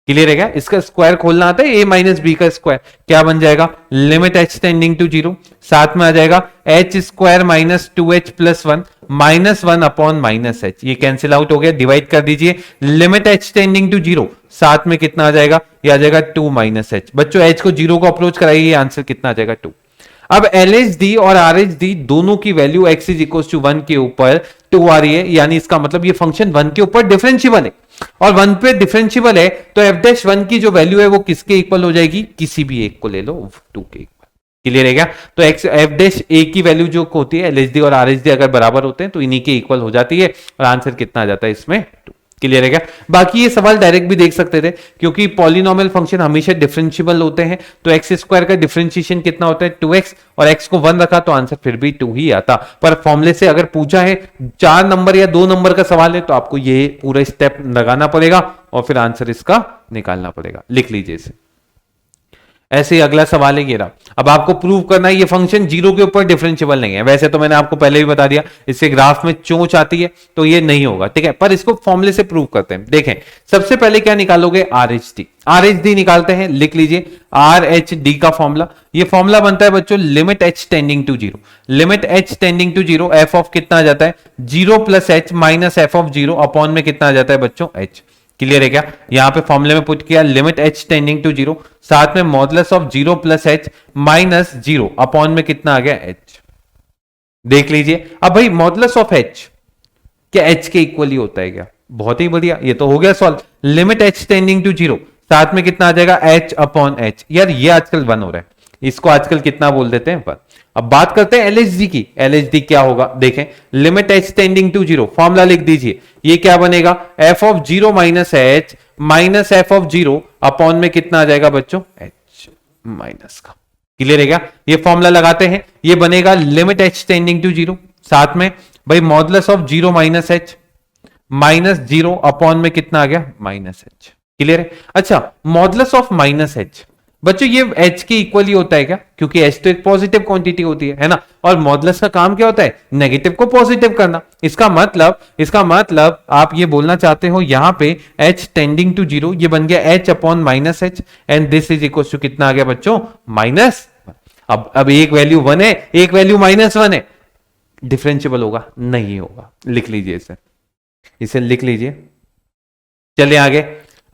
Clear है क्या? इसका स्क्वायर खोलना आता है a माइनस बी का स्क्वायर, क्या बन जाएगा लिमिट h टेंडिंग टू 0 साथ में आ जाएगा h square minus 2h plus 1 minus 1 upon minus h। ये कैंसिल आउट हो गया, डिवाइड कर दीजिए लिमिट h टेंडिंग टू 0 साथ में कितना आ जाएगा, ये आ जाएगा 2 माइनस h। बच्चों h को 0 को अप्रोच कराइए, ये आंसर कितना आ जाएगा 2। अब LHD और RHD दोनों की value x is equal to 1 के ऊपर 2 आ रही है, यानी इसका मतलब ये फंक्शन 1 के ऊपर डिफरेंशिएबल है और 1 पे डिफरेंशिएबल है तो f'1 की जो वैल्यू है वो किसके इक्वल हो जाएगी, किसी भी एक को ले लो 2 के इक्वल। क्लियर है क्या? तो f'(a) की वैल्यू जो होती है LHD और RHD अगर बराबर होते हैं तो इन्हीं के इक्वल हो जाती है और आंसर कितना आ जाता है इसमें 2। क्लियर है क्या? बाकी ये सवाल डायरेक्ट भी देख सकते थे क्योंकि पॉलिनोमियल फंक्शन हमेशा डिफरेंशिएबल होते हैं, तो एक्स स्क्वायर का डिफरेंशिएशन कितना होता है 2x और x को 1 रखा तो आंसर फिर भी 2 ही आता। पर फॉर्मूले से अगर पूछा है 4 नंबर या 2 नंबर का सवाल है तो आपको ये पूरा स्टेप लगाना पड़ेगा और फिर आंसर इसका निकालना पड़ेगा। लिख लीजिए इसे। ऐसे ही अगला सवाल है ये रहा। अब आपको प्रूव करना है ये फंक्शन 0 के ऊपर डिफरेंशिएबल नहीं है। वैसे तो मैंने आपको पहले भी बता दिया इससे ग्राफ में चोंच आती है तो ये नहीं होगा, ठीक है, पर इसको फॉर्मूले से प्रूव करते हैं। देखें सबसे पहले क्या निकालोगे RHD निकालते हैं। लिख लीजिए RHD का फॉर्मूला, ये फॉर्मूला बनता है बच्चों limit h tending to 0, limit h tending to 0 f of कितना आ जाता है 0 plus h minus f of 0 upon में कितना आ जाता है बच्चों h। क्लियर है क्या? यहां पे फॉर्मूले में पुट किया लिमिट h टेंडिंग टू 0 साथ में modulus of 0 plus h minus 0 upon में कितना आ गया h। देख लीजिए अब भाई मॉडुलस ऑफ h क्या h के इक्वल ही होता है क्या? बहुत ही बढ़िया, ये तो हो गया solve. Limit h tending to 0 साथ में कितना आ जाएगा h अपॉन h। यार ये आजकल 1 हो रहा है, इसको आजकल कितना बोल देते हैं 1। अब बात करते हैं LHD की। LHD क्या होगा देखें, limit h tending to 0 formula लिख दीजिए, ये क्या बनेगा f of 0 minus h minus f of 0 upon में कितना आ जाएगा बच्चों h माइनस का। क्लियर है क्या? ये फॉर्मूला लगाते हैं, ये बनेगा लिमिट h टेंडिंग टू 0 साथ में भाई modulus of 0 minus h minus 0 upon में कितना आ गया माइनस h। क्लियर है? अच्छा मॉडुलस ऑफ माइनस h बच्चों ये h के इक्वल ही होता है क्या? क्योंकि h तो एक पॉजिटिव क्वांटिटी होती है ना, और मॉडुलस का काम क्या होता है नेगेटिव को पॉजिटिव करना। इसका मतलब आप ये बोलना चाहते हो यहां पे h टेंडिंग टू 0 ये बन गया h upon minus h and this is equal to कितना आ गया बच्चों माइनस। अब एक वैल्यू 1 है एक वैल्यू -1 है, डिफरेंशिएबल होगा नहीं होगा। लिख लीजिए इसे लिख लीजिए। चलिए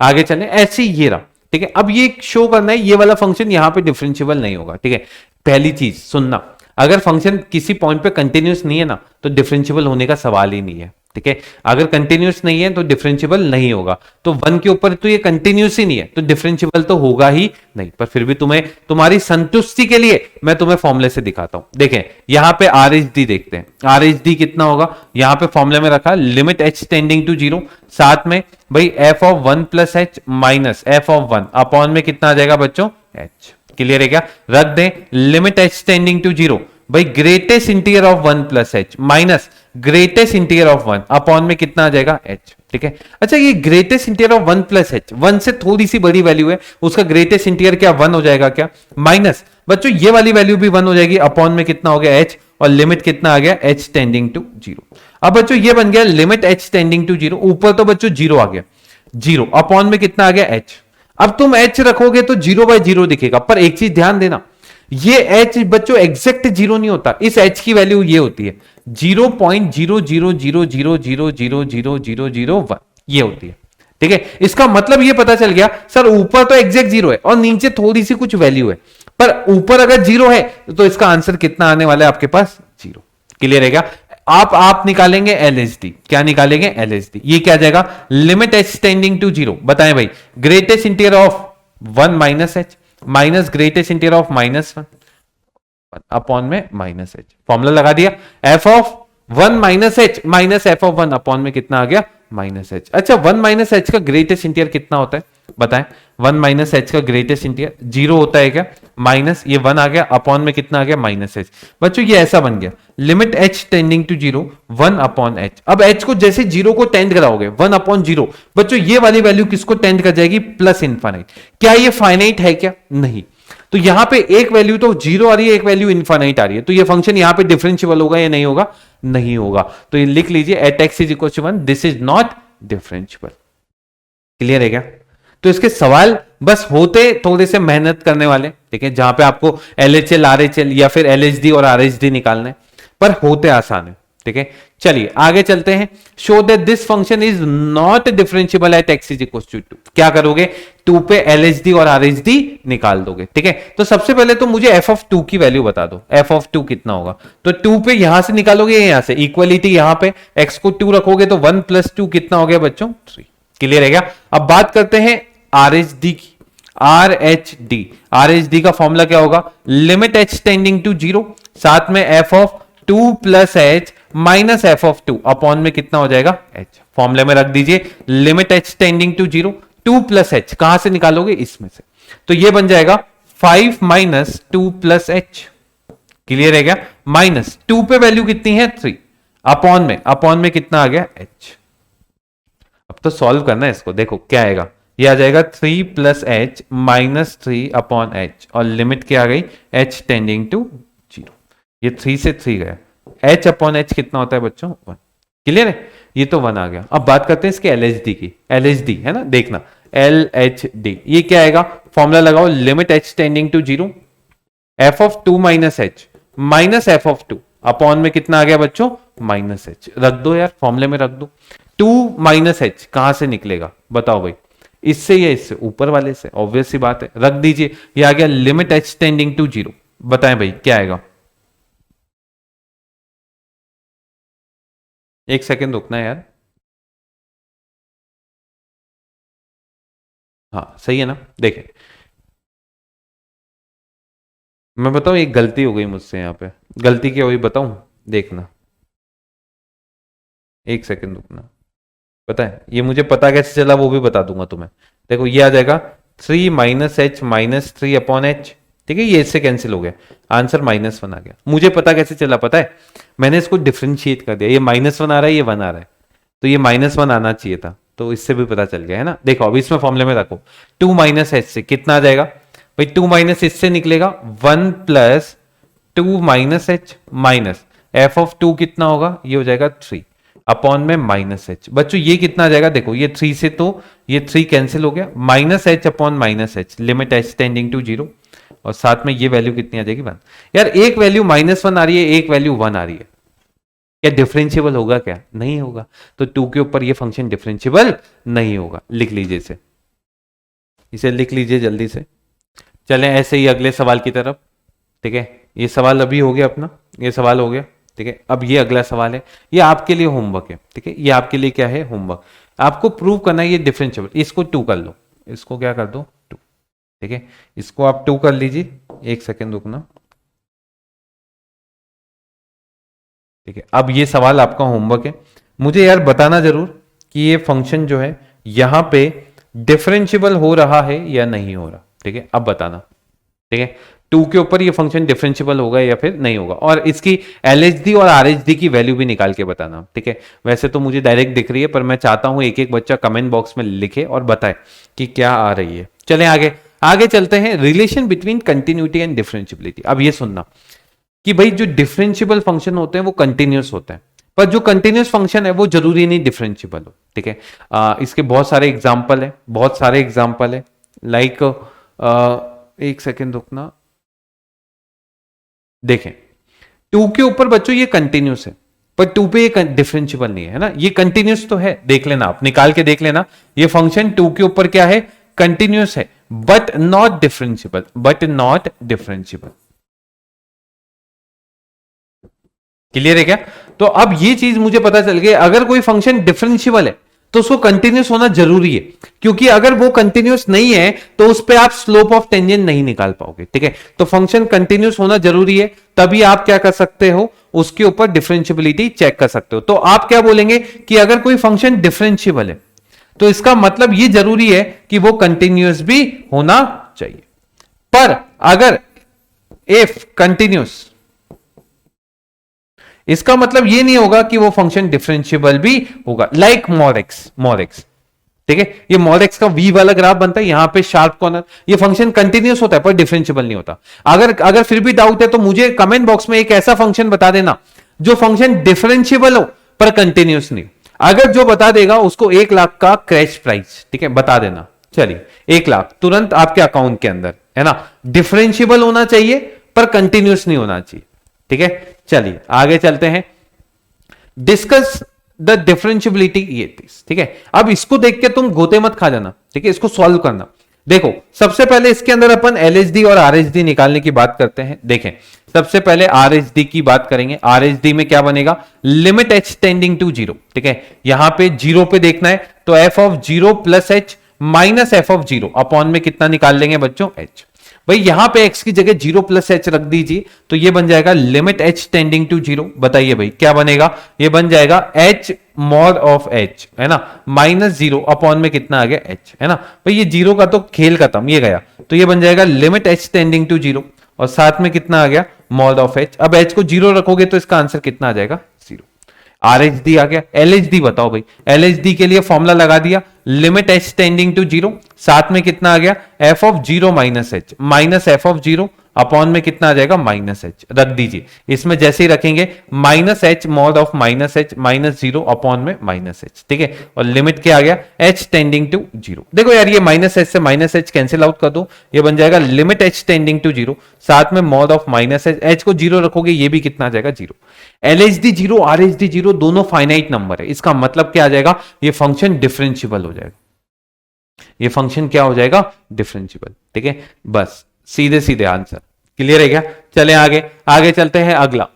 आगे चले। ऐसे ही ये रहा, ठीक है। अब ये शो करना है ये वाला फंक्शन यहां पे डिफरेंशिएबल नहीं होगा, ठीक है। पहली चीज सुनना, अगर फंक्शन किसी पॉइंट पे कंटिन्यूअस नहीं है ना तो डिफरेंशिएबल होने का सवाल ही नहीं है, ठीक है। अगर कंटिन्यूअस नहीं है तो डिफरेंशिएबल नहीं होगा। तो 1 के ऊपर तो ये कंटिन्यूअस ही नहीं है तो डिफरेंशिएबल तो होगा ही नहीं। पर फिर भी तुम्हारी संतुष्टि के लिए मैं तुम्हें फॉर्मूले से दिखाता हूं। देखें यहां पे RHD देखते हैं, RHD कितना होगा, यहां पे फॉर्मूले में रखा लिमिट h टेंडिंग टू 0 साथ में भाई f of 1 plus h minus f of 1 upon में कितना आ जाएगा बच्चों h। क्लियर है क्या? रख दें लिमिट h टेंडिंग टू 0 भाई greatest integer of 1 plus h minus greatest integer of 1 upon में कितना आ जाएगा h, ठीक है। अच्छा ये greatest integer of 1 plus h 1 से थोड़ी सी बड़ी वैल्यू है, उसका ग्रेटेस्ट इंटीजर क्या 1 हो जाएगा क्या माइनस बच्चों ये वाली वैल्यू भी 1 हो जाएगी अपॉन में कितना हो गया h और लिमिट कितना आ गया h टेंडिंग टू 0। अब बच्चों ये बन गया लिमिट h टेंडिंग टू 0, ऊपर तो बच्चों 0 आ गया 0 अपॉन में कितना आ गया h। अब तुम h रखोगे तो 0/0 दिखेगा, पर एक चीज ध्यान देना ये h बच्चों एग्जैक्ट 0 नहीं होता, इस h की वैल्यू ये होती है 0.00000000001 ये होती है, ठीक है। इसका मतलब ये पता चल गया सर ऊपर तो एग्जैक्ट 0 है और नीचे थोड़ी सी कुछ वैल्यू है, पर ऊपर अगर 0 है तो इसका आंसर कितना आने वाला है आपके पास 0। क्लियर है क्या? आप निकालेंगे एलएचडी, क्या निकालेंगे एलएचडी, ये क्या आ जाएगा limit h tending to zero, बताएं भाई greatest interior of 1 minus h minus greatest interior of -1 upon में माइनस एच, फॉर्मूला लगा दिया, f of 1 minus h minus f of 1 upon में कितना आ गया माइनस एच। अच्छा 1 माइनस एच का ग्रेटेस्ट इंटीरियर कितना होता है बताएं, 1 माइनस एच का ग्रेटेस्ट इंटीरियर 0 होता है क्या, माइनस ये 1 आ गया अपॉन में कितना आ गया माइनस एच। बच्चों ये ऐसा बन गया limit h tending to 0 1 upon h. अब एच को जैसे 0 को टेंड कराओगे 1 अपॉन 0, बच्चों ये वाली वैल्यू किसको टेंड कर जाएगी प्लस इनफाइनाइट। क्या ये फाइनाइट है क्या, नहीं, तो यहां पे एक वैल्यू तो 0 आ रही है, एक वैल्यू इनफाइनाइट आ रही है, तो ये फंक्शन यहां पे डिफरेंशिएबल होगा या नहीं होगा, नहीं होगा। तो ये लिख लीजिए at x is equal to 1 this is not differentiable. Clear है क्या? तो इसके सवाल बस होते थोड़े से मेहनत करने वाले, ठीक है, जहां पे आपको एलएचएल आरएचएल या फिर एलएचडी और आरएचडी निकालने, पर होते आसान है, ठीक है। चलिए आगे चलते हैं, show that this function is not differentiable at x is equal to 2। क्या करोगे 2 पे एलएचडी और आरएचडी निकाल दोगे, ठीक है। तो सबसे पहले तो मुझे एफ ऑफ 2 की वैल्यू बता दो, एफ ऑफ 2 कितना होगा, तो 2 पे यहां से निकालोगे यहां से, इक्वलिटी यहां पे एक्स को 2 रखोगे तो 1 प्लस 2 कितना हो गया बच्चों 3। क्लियर है क्या? अब बात करते हैं आरएचडी की, आरएचडी का फॉर्मूला क्या होगा, लिमिट एच टेंडिंग टू 0 साथ में f of 2 plus h minus f of 2 upon में कितना हो जाएगा एच। फॉर्मूले में रख दीजिए limit h tending to 0 2 plus h, कहां से निकालोगे इसमें से, तो ये बन जाएगा 5 माइनस 2 प्लस एच। क्लियर है क्या? माइनस 2 पे वैल्यू कितनी है 3 अपॉन में कितना आ गया एच। अब तो सॉल्व करना है इसको, देखो क्या आएगा, ये आ जाएगा 3 plus h minus 3 upon H और लिमिट क्या आ गई एच टेंडिंग टू 0, ये 3 से 3 गया, एच अपॉन एच कितना होता है बच्चों 1। क्लियर है? ये तो 1 आ गया। अब बात करते हैं इसके एलएचडी की, एलएचडी है ना, देखना एलएचडी ये क्या आएगा, फॉर्मूला लगाओ limit h tending to 0 f of 2 minus h minus f of 2 upon में कितना आ गया बच्चों माइनस एच। रख दो यार, फॉर्मूले में रख दो, 2 माइनस एच कहां से निकलेगा बताओ भाई, इससे या इससे, ऊपर वाले से, ऑब्वियस सी बात है, रख दीजिए, ये आ गया लिमिट एच टेंडिंग टू 0। बताएं भाई क्या आएगा, एक सेकेंड रुकना यार, हाँ सही है ना। देखें मैं बताऊं एक गलती हो गई मुझसे, यहां पे गलती क्या हुई बताऊं, देखना एक सेकेंड रुकना। पता है ये मुझे पता कैसे चला वो भी बता दूंगा तुम्हें। देखो ये आ जाएगा 3 minus h minus 3 upon H, ठीक है, ये इससे कैंसिल हो गया, आंसर -1 आ गया। मुझे पता कैसे चला पता है, मैंने इसको डिफ्रेंशिएट कर दिया, ये -1 आ रहा है, ये 1 आ रहा है, तो ये -1 आना चाहिए था, तो इससे भी पता चल गया है ना। देखो अब इसमें फॉर्मूले में रखो 2 माइनस एच से कितना आ जाएगा भाई, 2 माइनस इससे निकलेगा 1 plus 2 minus h minus f of 2 कितना होगा, ये हो जाएगा 3 अपॉन में माइनस एच। बच्चों ये कितना आ जाएगा, देखो ये 3 से तो ये 3 कैंसिल हो गया, minus h upon minus h limit h tending to 0 और साथ में ये वैल्यू कितनी आ जाएगी 1। यार एक वैल्यू -1 आ रही है, एक वैल्यू 1 आ रही है, क्या डिफरेंशिएबल होगा क्या, नहीं होगा, तो 2 के ऊपर ये फंक्शन डिफरेंशिएबल नहीं होगा। लिख लीजिए इसे लिख लीजिए जल्दी से। चलें ऐसे ही अगले सवाल की तरफ, ठीक है, ये सवाल अभी हो गया अपना, ये सवाल हो गया, ठीक है। अब ये अगला सवाल है, ये आपके लिए होमवर्क है, ठीक है, ये आपके लिए क्या है होमवर्क, आपको प्रूव करना है ये डिफरेंशिएबल। इसको 2 कर लो, इसको क्या कर दो 2, ठीक है, इसको आप 2 कर लीजिए, एक सेकेंड रुकना, ठीक है। अब ये सवाल आपका होमवर्क है, मुझे यार बताना जरूर कि ये फंक्शन जो है यहां पे डिफरेंशिएबल हो रहा है या नहीं हो रहा, ठीक है, अब बताना, ठीक है। 2 के ऊपर ये फंक्शन डिफरेंशिएबल होगा या फिर नहीं होगा, और इसकी एलएचडी और आरएचडी की वैल्यू भी निकाल के बताना, ठीक है। वैसे तो मुझे डायरेक्ट दिख रही है, पर मैं चाहता हूं एक एक बच्चा कमेंट बॉक्स में लिखे और बताए कि क्या आ रही है। चलें आगे चलते हैं, relation between continuity and differentiability. अब ये सुनना कि भाई जो डिफरेंशिएबल फंक्शन होते हैं वो कंटिन्यूस होते हैं, पर जो कंटिन्यूस फंक्शन है वो जरूरी नहीं डिफरेंशिएबल हो, ठीक है। इसके बहुत सारे एग्जाम्पल है, लाइक एक सेकेंड रुकना, देखें 2 के ऊपर बच्चों ये कंटिन्यूस है, पर 2 पे ये डिफरेंशिएबल नहीं है ना, ये कंटिन्यूस तो है, देख लेना आप, निकाल के देख लेना, ये फंक्शन 2 के ऊपर क्या है कंटिन्यूस है, बट नॉट डिफरेंशिएबल। क्लियर है क्या? तो अब ये चीज मुझे पता चल गई, अगर कोई फंक्शन डिफरेंशियबल है तो उसको कंटिन्यूस होना जरूरी है, क्योंकि अगर वो कंटिन्यूस नहीं है तो उस पे आप स्लोप ऑफ टेंजेंट नहीं निकाल पाओगे। ठीक है, तो फंक्शन कंटिन्यूस होना जरूरी है, तभी आप क्या कर सकते हो, उसके ऊपर डिफरेंशियबिलिटी चेक कर सकते हो। तो आप क्या बोलेंगे कि अगर कोई फंक्शन डिफरेंशियबल है तो इसका मतलब ये जरूरी है कि वो कंटिन्यूस भी होना चाहिए। पर अगर इफ कंटिन्यूस, इसका मतलब ये नहीं होगा कि वो फंक्शन डिफरेंशियबल भी होगा, लाइक mod x। ठीक है, ये mod x का v वाला ग्राफ बनता है, यहां पे शार्प कॉर्नर, ये फंक्शन कंटिन्यूस होता है पर डिफरेंशियबल नहीं होता। अगर फिर भी डाउट है तो मुझे कमेंट बॉक्स में एक ऐसा फंक्शन बता देना जो फंक्शन डिफरेंशियबल हो पर कंटिन्यूस नहीं। अगर जो बता देगा उसको 1 लाख का क्रैश प्राइस, ठीक है, बता देना। चलिए 1 लाख तुरंत आपके अकाउंट के अंदर, है ना। डिफरेंशियबल होना चाहिए पर कंटिन्यूस नहीं होना चाहिए। ठीक है, चलिए आगे चलते हैं। डिस्कस द डिफरेंशियबिलिटी, ये ठीक है। अब इसको देख के तुम गोते मत खा जाना, ठीक है, इसको सॉल्व करना। देखो सबसे पहले इसके अंदर अपन एलएचडी और आरएचडी निकालने की बात करते हैं। देखें सबसे पहले आरएचडी की बात करेंगे। आरएचडी में क्या बनेगा, लिमिट एच टेंडिंग टू 0। ठीक है, यहां पे 0 पे देखना है तो F of 0 plus h minus f of 0 upon में कितना निकाल लेंगे बच्चों, एच। भाई यहां पे x की जगह 0 प्लस एच रख दीजिए तो ये बन जाएगा लिमिट h टेंडिंग टू 0। बताइए भाई क्या बनेगा, ये बन जाएगा h मॉड ऑफ h, है ना, माइनस 0 अपॉन में कितना आ गया h, है ना। भाई ये 0 का तो खेल खत्म, ये गया तो ये बन जाएगा लिमिट h टेंडिंग टू 0 और साथ में कितना आ गया मॉड ऑफ h। अब h को 0 रखोगे तो इसका आंसर कितना आ जाएगा, 0। आरएचडी आ गया। एलएचडी बताओ भाई, एलएचडी के लिए फॉर्मूला लगा दिया, लिमिट एच टेंडिंग टू 0, साथ में कितना आ गया F of 0 minus h, minus f of 0 upon में कितना आ जाएगा माइनस एच। रख दीजिए, इसमें जैसे ही रखेंगे minus H mod of minus h minus 0 upon में माइनस एच। ठीक है, और लिमिट क्या आ गया एच टेंडिंग टू 0। देखो यार ये माइनस एच से माइनस एच कैंसिल आउट कर दो, ये बन जाएगा लिमिट एच टेंडिंग टू 0, साथ में mod of minus H, H को 0 रखोगे ये भी कितना आ जाएगा 0। एलएचडी 0 आरएचडी 0 दोनों फाइनाइट नंबर है, इसका मतलब क्या आ जाएगा, ये फंक्शन डिफरेंशियबल हो जाएगा। ये फंक्शन क्या हो जाएगा, डिफरेंशियबल। ठीक है, बस सीधे सीधे आंसर क्लियर है क्या। चले आगे, आगे चलते हैं अगला।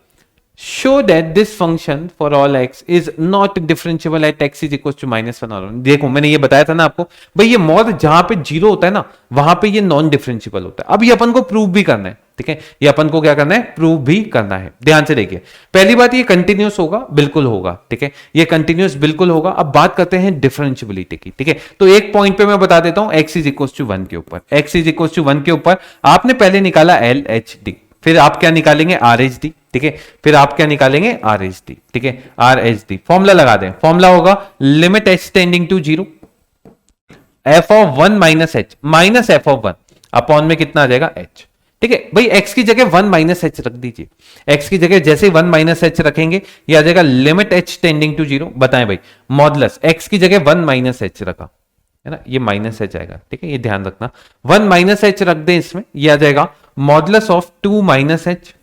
Show that this function for all x is not differentiable at x is equal to -1 और 1। देखो मैंने ये बताया था ना आपको, भाई ये मॉड जहां पे 0 होता है ना वहां पे ये नॉन डिफरेंशियबल होता है। अब ये अपन को प्रूव भी करना है, ठीक है, ये अपन को क्या करना है, प्रूव भी करना है। ध्यान से देखिए, पहली बात ये कंटिन्यूस होगा, बिल्कुल होगा। ठीक है, ये कंटिन्यूस बिल्कुल होगा। अब बात करते हैं डिफरेंशियबिलिटी की। ठीक है, तो एक पॉइंट पे मैं बता देता हूं, x इज इक्वल टू 1 के ऊपर, x इज इक्वल टू 1 के ऊपर आपने पहले निकाला एल एच डी, फिर आप क्या निकालेंगे आर एच डी। ठीक है, फिर आप क्या निकालेंगे आर एच डी। ठीक है, आर एच डी फॉर्मूला लगा दें, फॉर्मूला होगा limit h tending to 0 f of 1 minus h minus f of 1 upon में कितना आ जाएगा एच। ठीक है भाई, x की जगह 1 माइनस एच रख दीजिए, x की जगह जैसे 1 माइनस एच रखेंगे ये आ जाएगा लिमिट h टेंडिंग टू 0। बताएं भाई, मॉडुलस x की जगह 1 माइनस एच रखा है ना, ये माइनस एच आएगा। ठीक है, ये ध्यान रखना, 1 माइनस एच रख दें इसमें, ये आ जाएगा मॉडुलस ऑफ 2 माइनस एच,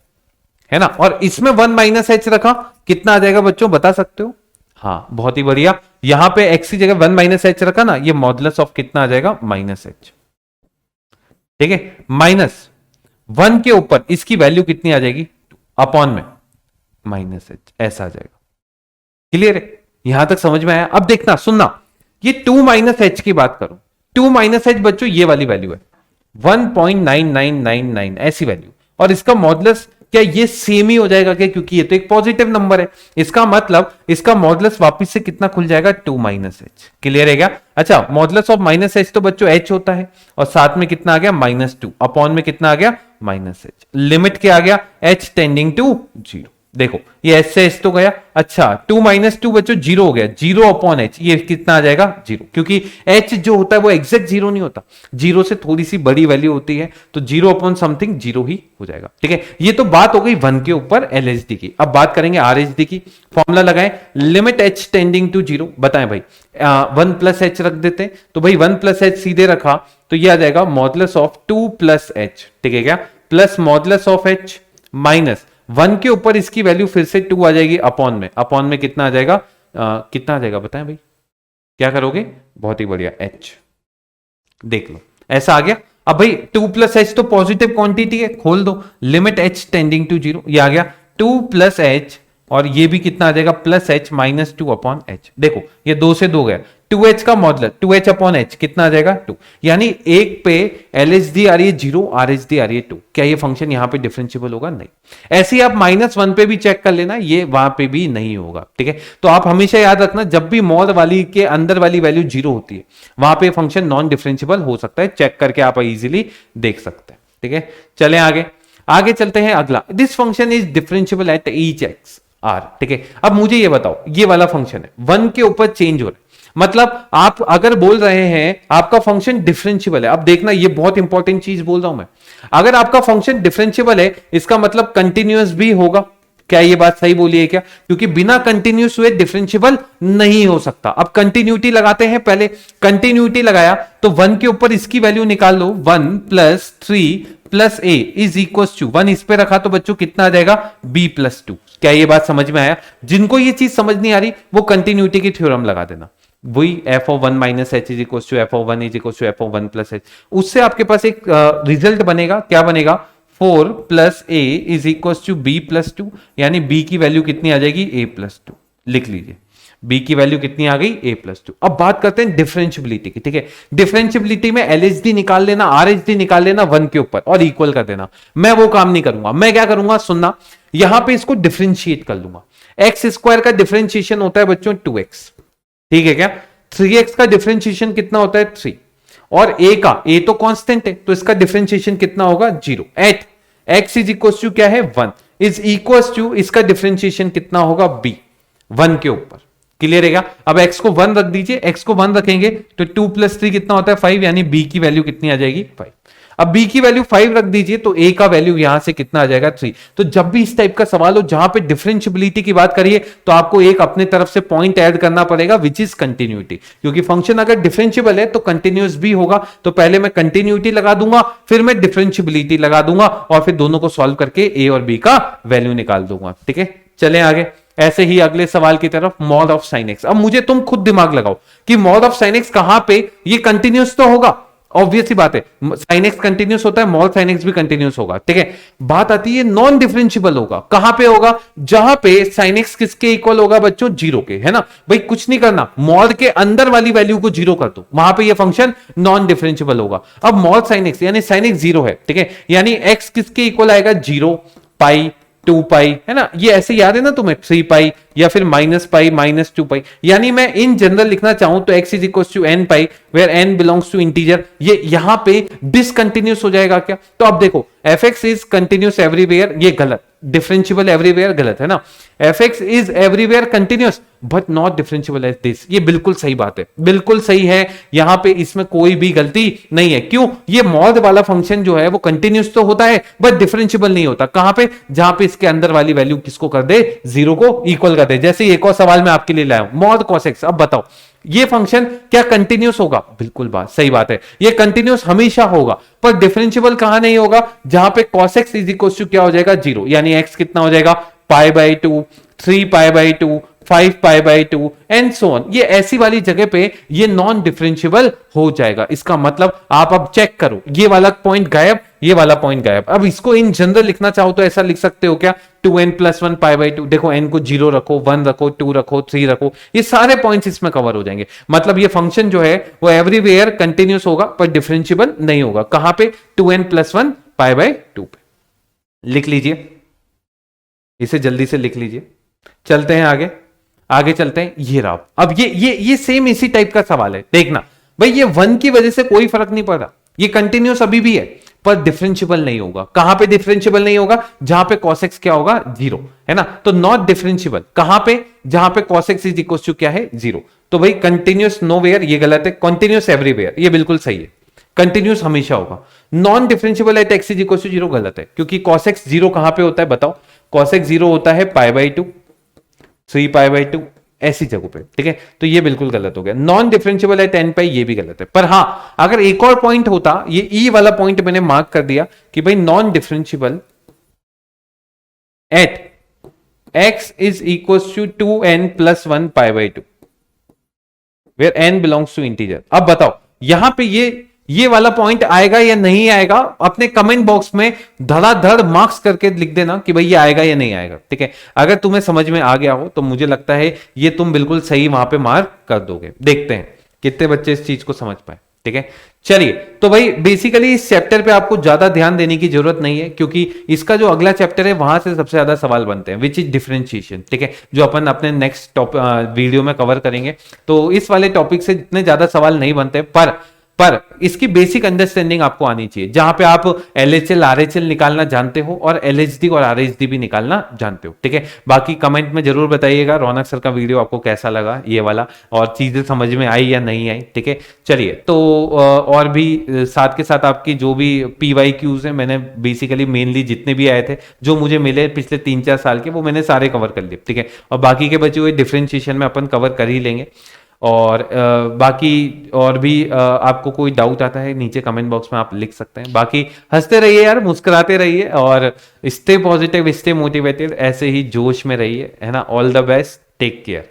है ना। और इसमें 1 माइनस एच रखा, कितना आ जाएगा बच्चों बता सकते हो। हाँ बहुत ही बढ़िया, यहां पे x की जगह 1 माइनस एच रखा ना, ये मॉडुलस ऑफ कितना आ जाएगा माइनस एच। ठीक है, माइनस 1 के ऊपर इसकी वैल्यू कितनी आ जाएगी, अपॉन में माइनस एच, ऐसा आ जाएगा। क्लियर है, यहां तक समझ में आया। अब देखना सुनना, ये 2 माइनस एच की बात करो, 2 माइनस एच बच्चों ये वाली वैल्यू है 1.9999 ऐसी वैल्यू, और इसका मॉडुलस क्या ये सेम ही हो जाएगा क्या, क्योंकि ये तो एक पॉजिटिव नंबर है, इसका मतलब इसका मॉडुलस वापस से कितना खुल जाएगा 2 माइनस एच। क्लियर है क्या। अच्छा, मॉडुलस ऑफ माइनस एच तो बच्चों एच होता है, और साथ में कितना आ गया -2 अपॉन में कितना आ गया -h। लिमिट क्या आ गया h टेंडिंग टू 0। देखो ये h से h तो गया, अच्छा 2 माइनस 2 बच्चों 0 हो गया, 0 अपॉन h, ये कितना आ जाएगा 0, क्योंकि h जो होता है वो एग्जैक्ट 0 नहीं होता, 0 से थोड़ी सी बड़ी वैल्यू होती है, तो 0 अपॉन समथिंग 0 ही हो जाएगा। ठीक है, ये तो बात हो गई 1 के ऊपर एलएचडी की। अब बात करेंगे आरएचडी की। फॉर्मूला लगाएं, लिमिट h टेंडिंग टू 0। बताएं भाई 1 प्लस एच रख देते, तो भाई 1 प्लस एच सीधे रखा तो ये आ जाएगा मॉडुलस ऑफ 2 प्लस एच। ठीक है क्या, plus modulus of H minus 1 के ऊपर इसकी वैल्यू फिर से 2 आ जाएगी अपॉन में कितना आ जाएगा, कितना आ जाएगा बताएं भाई, क्या करोगे, बहुत ही बढ़िया h, देख लो ऐसा आ गया। अब भाई 2 प्लस एच तो पॉजिटिव क्वांटिटी है, खोल दो लिमिट h टेंडिंग टू 0, ये आ गया 2 प्लस एच और ये भी कितना आ जाएगा plus h minus 2 upon H. देखो ये 2 से 2 गया, 2h का मॉडुलस 2h अपॉन एच कितना आ जाएगा 2, यानी एक पे एलएचडी आ रही है 0, आरएचडी आ रही है 2। क्या ये फंक्शन यहां पे डिफरेंशिएबल होगा? नहीं। ऐसे ही आप -1 पे भी चेक कर लेना, ये वहां पे भी नहीं होगा। ठीक है, तो आप हमेशा याद रखना जब भी मॉड वाली के अंदर वाली वैल्यू 0 होती है वहां पे फंक्शन नॉन डिफरेंशिएबल हो सकता है, चेक करके आप इजीली देख सकते हैं। ठीक है, चलें आगे, आगे चलते हैं। अगला, this function is differentiable at each x R. ठीक है, अब मुझे ये बताओ, ये वाला फंक्शन है 1 के ऊपर चेंज हो रहा है, मतलब आप अगर बोल रहे हैं आपका फंक्शन डिफरेंशिएबल है, अब देखना ये बहुत इंपॉर्टेंट चीज बोल रहा हूं मैं, अगर आपका फंक्शन डिफरेंशिएबल है इसका मतलब कंटिन्यूअस भी होगा। क्या ये बात सही बोली है क्या? क्योंकि बिना कंटिन्यूअस हुए डिफरेंशिएबल नहीं हो सकता। अब कंटिन्यूटी लगाते हैं, पहले कंटिन्यूटी लगाया तो 1 के ऊपर इसकी वैल्यू निकाल लो, 1 plus 3 plus a is equal to 1, इस पे रखा तो बच्चों कितना आ जाएगा b प्लस 2। क्या ये बात समझ में आया? जिनको ये चीज समझ नहीं आ रही वो कंटिन्यूटी की थ्योरम लगा देना, वही f of 1 minus h is equal to F of 1 is equal to F of 1 plus h, उससे आपके पास एक रिजल्ट बनेगा। क्या बनेगा? 4 plus a is equal to b plus 2, यानी b की वैल्यू कितनी आ जाएगी a प्लस 2। लिख लीजिए, b की वैल्यू कितनी आ गई a प्लस 2। अब बात करते हैं डिफरेंशिएबिलिटी की। ठीक है, डिफरेंशिएबिलिटी में एलएचडी निकाल लेना, आरएचडी निकाल लेना 1 के ऊपर और इक्वल कर देना। मैं वो काम नहीं करूंगा, मैं क्या करूंगा सुनना, यहां पे इसको डिफरेंशिएट कर लूंगा। एक्स स्क्वायर का डिफरेंशिएशन होता है बच्चों 2x, ठीक है क्या? 3x का डिफरेंशिएशन कितना होता है 3, और a तो कांस्टेंट है तो इसका डिफरेंशिएशन कितना होगा 0। At x is equal to क्या है 1 इज इक्वल टू इसका डिफरेंशिएशन कितना होगा b 1 के ऊपर। क्लियर है क्या? अब x को 1 रख दीजिए, x को 1 रखेंगे तो 2 प्लस 3 कितना होता है 5, यानी b की वैल्यू कितनी आ जाएगी 5। अब b की वैल्यू 5 रख दीजिए तो a का वैल्यू यहां से कितना आ जाएगा 3। तो जब भी इस टाइप का सवाल हो जहां पे डिफरेंशिएबिलिटी की बात करिए तो आपको एक अपने तरफ से पॉइंट ऐड करना पड़ेगा विच इज कंटिन्यूटी, क्योंकि फंक्शन अगर डिफरेंशिएबल है तो कंटिन्यूअस भी होगा। तो पहले मैं कंटिन्यूटी लगा दूंगा, फिर मैं डिफरेंशिएबिलिटी लगा दूंगा और फिर दोनों को सॉल्व करके a और b का वैल्यू निकाल दूंगा। ठीक है, चलें आगे। ऐसे ही अगले सवाल की तरफ, मॉड ऑफ साइन एक्स। अब मुझे तुम खुद दिमाग लगाओ कि मॉड ऑफ साइन एक्स कहां पे, ये कंटिन्यूअस तो होगा, ऑब्वियस ही बात है, साइन एक्स कंटिन्यूअस होता है, मॉड साइन एक्स भी कंटिन्यूअस होगा। ठीक है, बात आती है नॉन डिफरेंशिएबल होगा। कहां पे होगा? जहां पे साइन एक्स किसके इक्वल होगा बच्चों 0 के, है ना भाई? कुछ नहीं करना, मॉड के अंदर वाली वैल्यू को 0 कर दो, वहां पे ये फंक्शन नॉन डिफरेंशिएबल होगा। अब मॉड साइन एक्स यानी साइन एक्स 0 है, ठीक है, यानी एक्स किसके इक्वल आएगा 0, पाई 2 पाई, है ना? ये ऐसे याद है ना तुम्हें, 3 पाई या फिर माइनस पाई माइनस 2 पाई। यानी मैं इन जनरल लिखना चाहूं तो x is equal to n pi where n belongs to integer. ये यहां पे डिसकंटिन्यूस हो जाएगा क्या? तो अब देखो fx इज कंटिन्यूस एवरीवेयर, ये गलत, डिफरेंशिएबल एवरीवेयर गलत है ना। fx is everywhere continuous but not differentiable as this, ये बिल्कुल सही बात है, बिल्कुल सही है, यहां पे इसमें कोई भी गलती नहीं है। क्यों? ये मॉड वाला फंक्शन जो है वो कंटिन्यूस तो होता है बट डिफरेंशिएबल नहीं होता। कहां पे? जहां पे इसके अंदर वाली वैल्यू किसको कर दे 0 को इक्वल कर दे। जैसे एक और सवाल मैं आपके लिए लाया हूं, मॉड cos x। अब बताओ ये फंक्शन क्या कंटिन्यूस होगा? बिल्कुल बात सही बात है, ये कंटिन्यूस हमेशा होगा, पर डिफरेंशिएबल कहां नहीं होगा? जहां पे cos x is equal to क्या हो जाएगा 0, यानी x कितना हो जाएगा pi by 2, 3 pi by 2, 5 pi by 2 and so on. ये ऐसी वाली जगह पे ये नॉन डिफरेंशिएबल हो जाएगा। इसका मतलब आप अब चेक करो, ये वाला पॉइंट गायब, ये वाला पॉइंट गायब। अब इसको इन जनरल लिखना चाहो तो ऐसा लिख सकते हो क्या, 2n प्लस 1 पाई बाई 2। देखो n को 0 रखो, 1 रखो, 2 रखो, 3 रखो, ये सारे पॉइंट्स इसमें कवर हो जाएंगे। मतलब ये फंक्शन जो है वो एवरीवेयर कंटिन्यूस होगा पर डिफरेंशिएबल नहीं होगा। कहां पे? 2n प्लस 1 पाई बाई 2 पे। लिख लीजिए, इसे जल्दी से लिख लीजिए। चलते हैं आगे, आगे चलते हैं। ये रहा, अब ये सेम इसी टाइप का सवाल है। देखना भाई, ये 1 की वजह से कोई फर्क नहीं पड़ रहा, ये कंटिन्यूस अभी भी है पर डिफरेंशिएबल नहीं होगा। कहां पे डिफरेंशिएबल नहीं होगा? जहां पे cos x क्या होगा 0, है ना? तो नॉट डिफरेंशिएबल कहां पे? जहां पे cos x is equal to क्या है 0। तो भाई कंटिन्यूस नोवेयर ये गलत है, कंटिन्यूस एवरीवेयर ये बिल्कुल सही है, कंटिन्यूस हमेशा होगा। Non differentiable at x is equal to 0 गलत है, क्योंकि cos x 0 कहां पे होता है बताओ? cos x 0 होता है पाई बाई 2, 3 पाई बाई 2 ऐसी जगह पे, ठीक है? तो ये बिल्कुल गलत हो गया। नॉन डिफरेंशिएबल है 10 पाई, ये भी गलत है। पर हां, अगर एक और पॉइंट होता, ये ई वाला पॉइंट मैंने मार्क कर दिया कि भाई non differentiable at x is equal to 2n plus 1 pi by 2 where n belongs to integer. अब बताओ यहां पे ये ये वाला पॉइंट आएगा या नहीं आएगा, अपने कमेंट बॉक्स में धड़ाधड़ मार्क्स करके लिख देना कि भाई ये आएगा या नहीं आएगा, ठीक है। अगर तुम्हें समझ में आ गया हो तो मुझे लगता है ये तुम बिल्कुल सही वहां पे मार्क कर दोगे। देखते हैं कितने बच्चे इस चीज को समझ पाए, ठीक है। चलिए, तो भाई बेसिकली इस चैप्टर पे आपको ज्यादा ध्यान देने की जरूरत नहीं है, क्योंकि इसका जो अगला चैप्टर है वहां से सबसे ज्यादा सवाल बनते हैं, विच इज डिफरेंशिएशन, ठीक है, जो अपन अपने नेक्स्ट वीडियो में कवर करेंगे। तो इस वाले टॉपिक से इतने ज्यादा सवाल नहीं बनते, पर इसकी बेसिक अंडरस्टैंडिंग आपको आनी चाहिए, जहां पे आप एलएचएल आरएचएल निकालना जानते हो और एलएचडी और आरएचडी भी निकालना जानते हो, ठीक है। बाकी कमेंट में जरूर बताइएगा रौनक सर का वीडियो आपको कैसा लगा ये वाला, और चीजें समझ में आई या नहीं आई, ठीक है। चलिए, तो और भी साथ के साथ आपकी जो भी PYQs है, मैंने बेसिकली मेनली जितने भी आए थे जो मुझे मिले पिछले 3-4 साल के, वो मैंने सारे कवर कर लिए, ठीक है। और बाकी के बचे हुए डिफरेंशिएशन में अपन कवर कर ही लेंगे। और बाकी और भी आपको कोई डाउट आता है नीचे कमेंट बॉक्स में आप लिख सकते हैं। बाकी हंसते रहिए यार, मुस्कुराते रहिए, और स्टे पॉजिटिव, स्टे मोटिवेटेड, ऐसे ही जोश में रहिए, है ना। All the best, take care.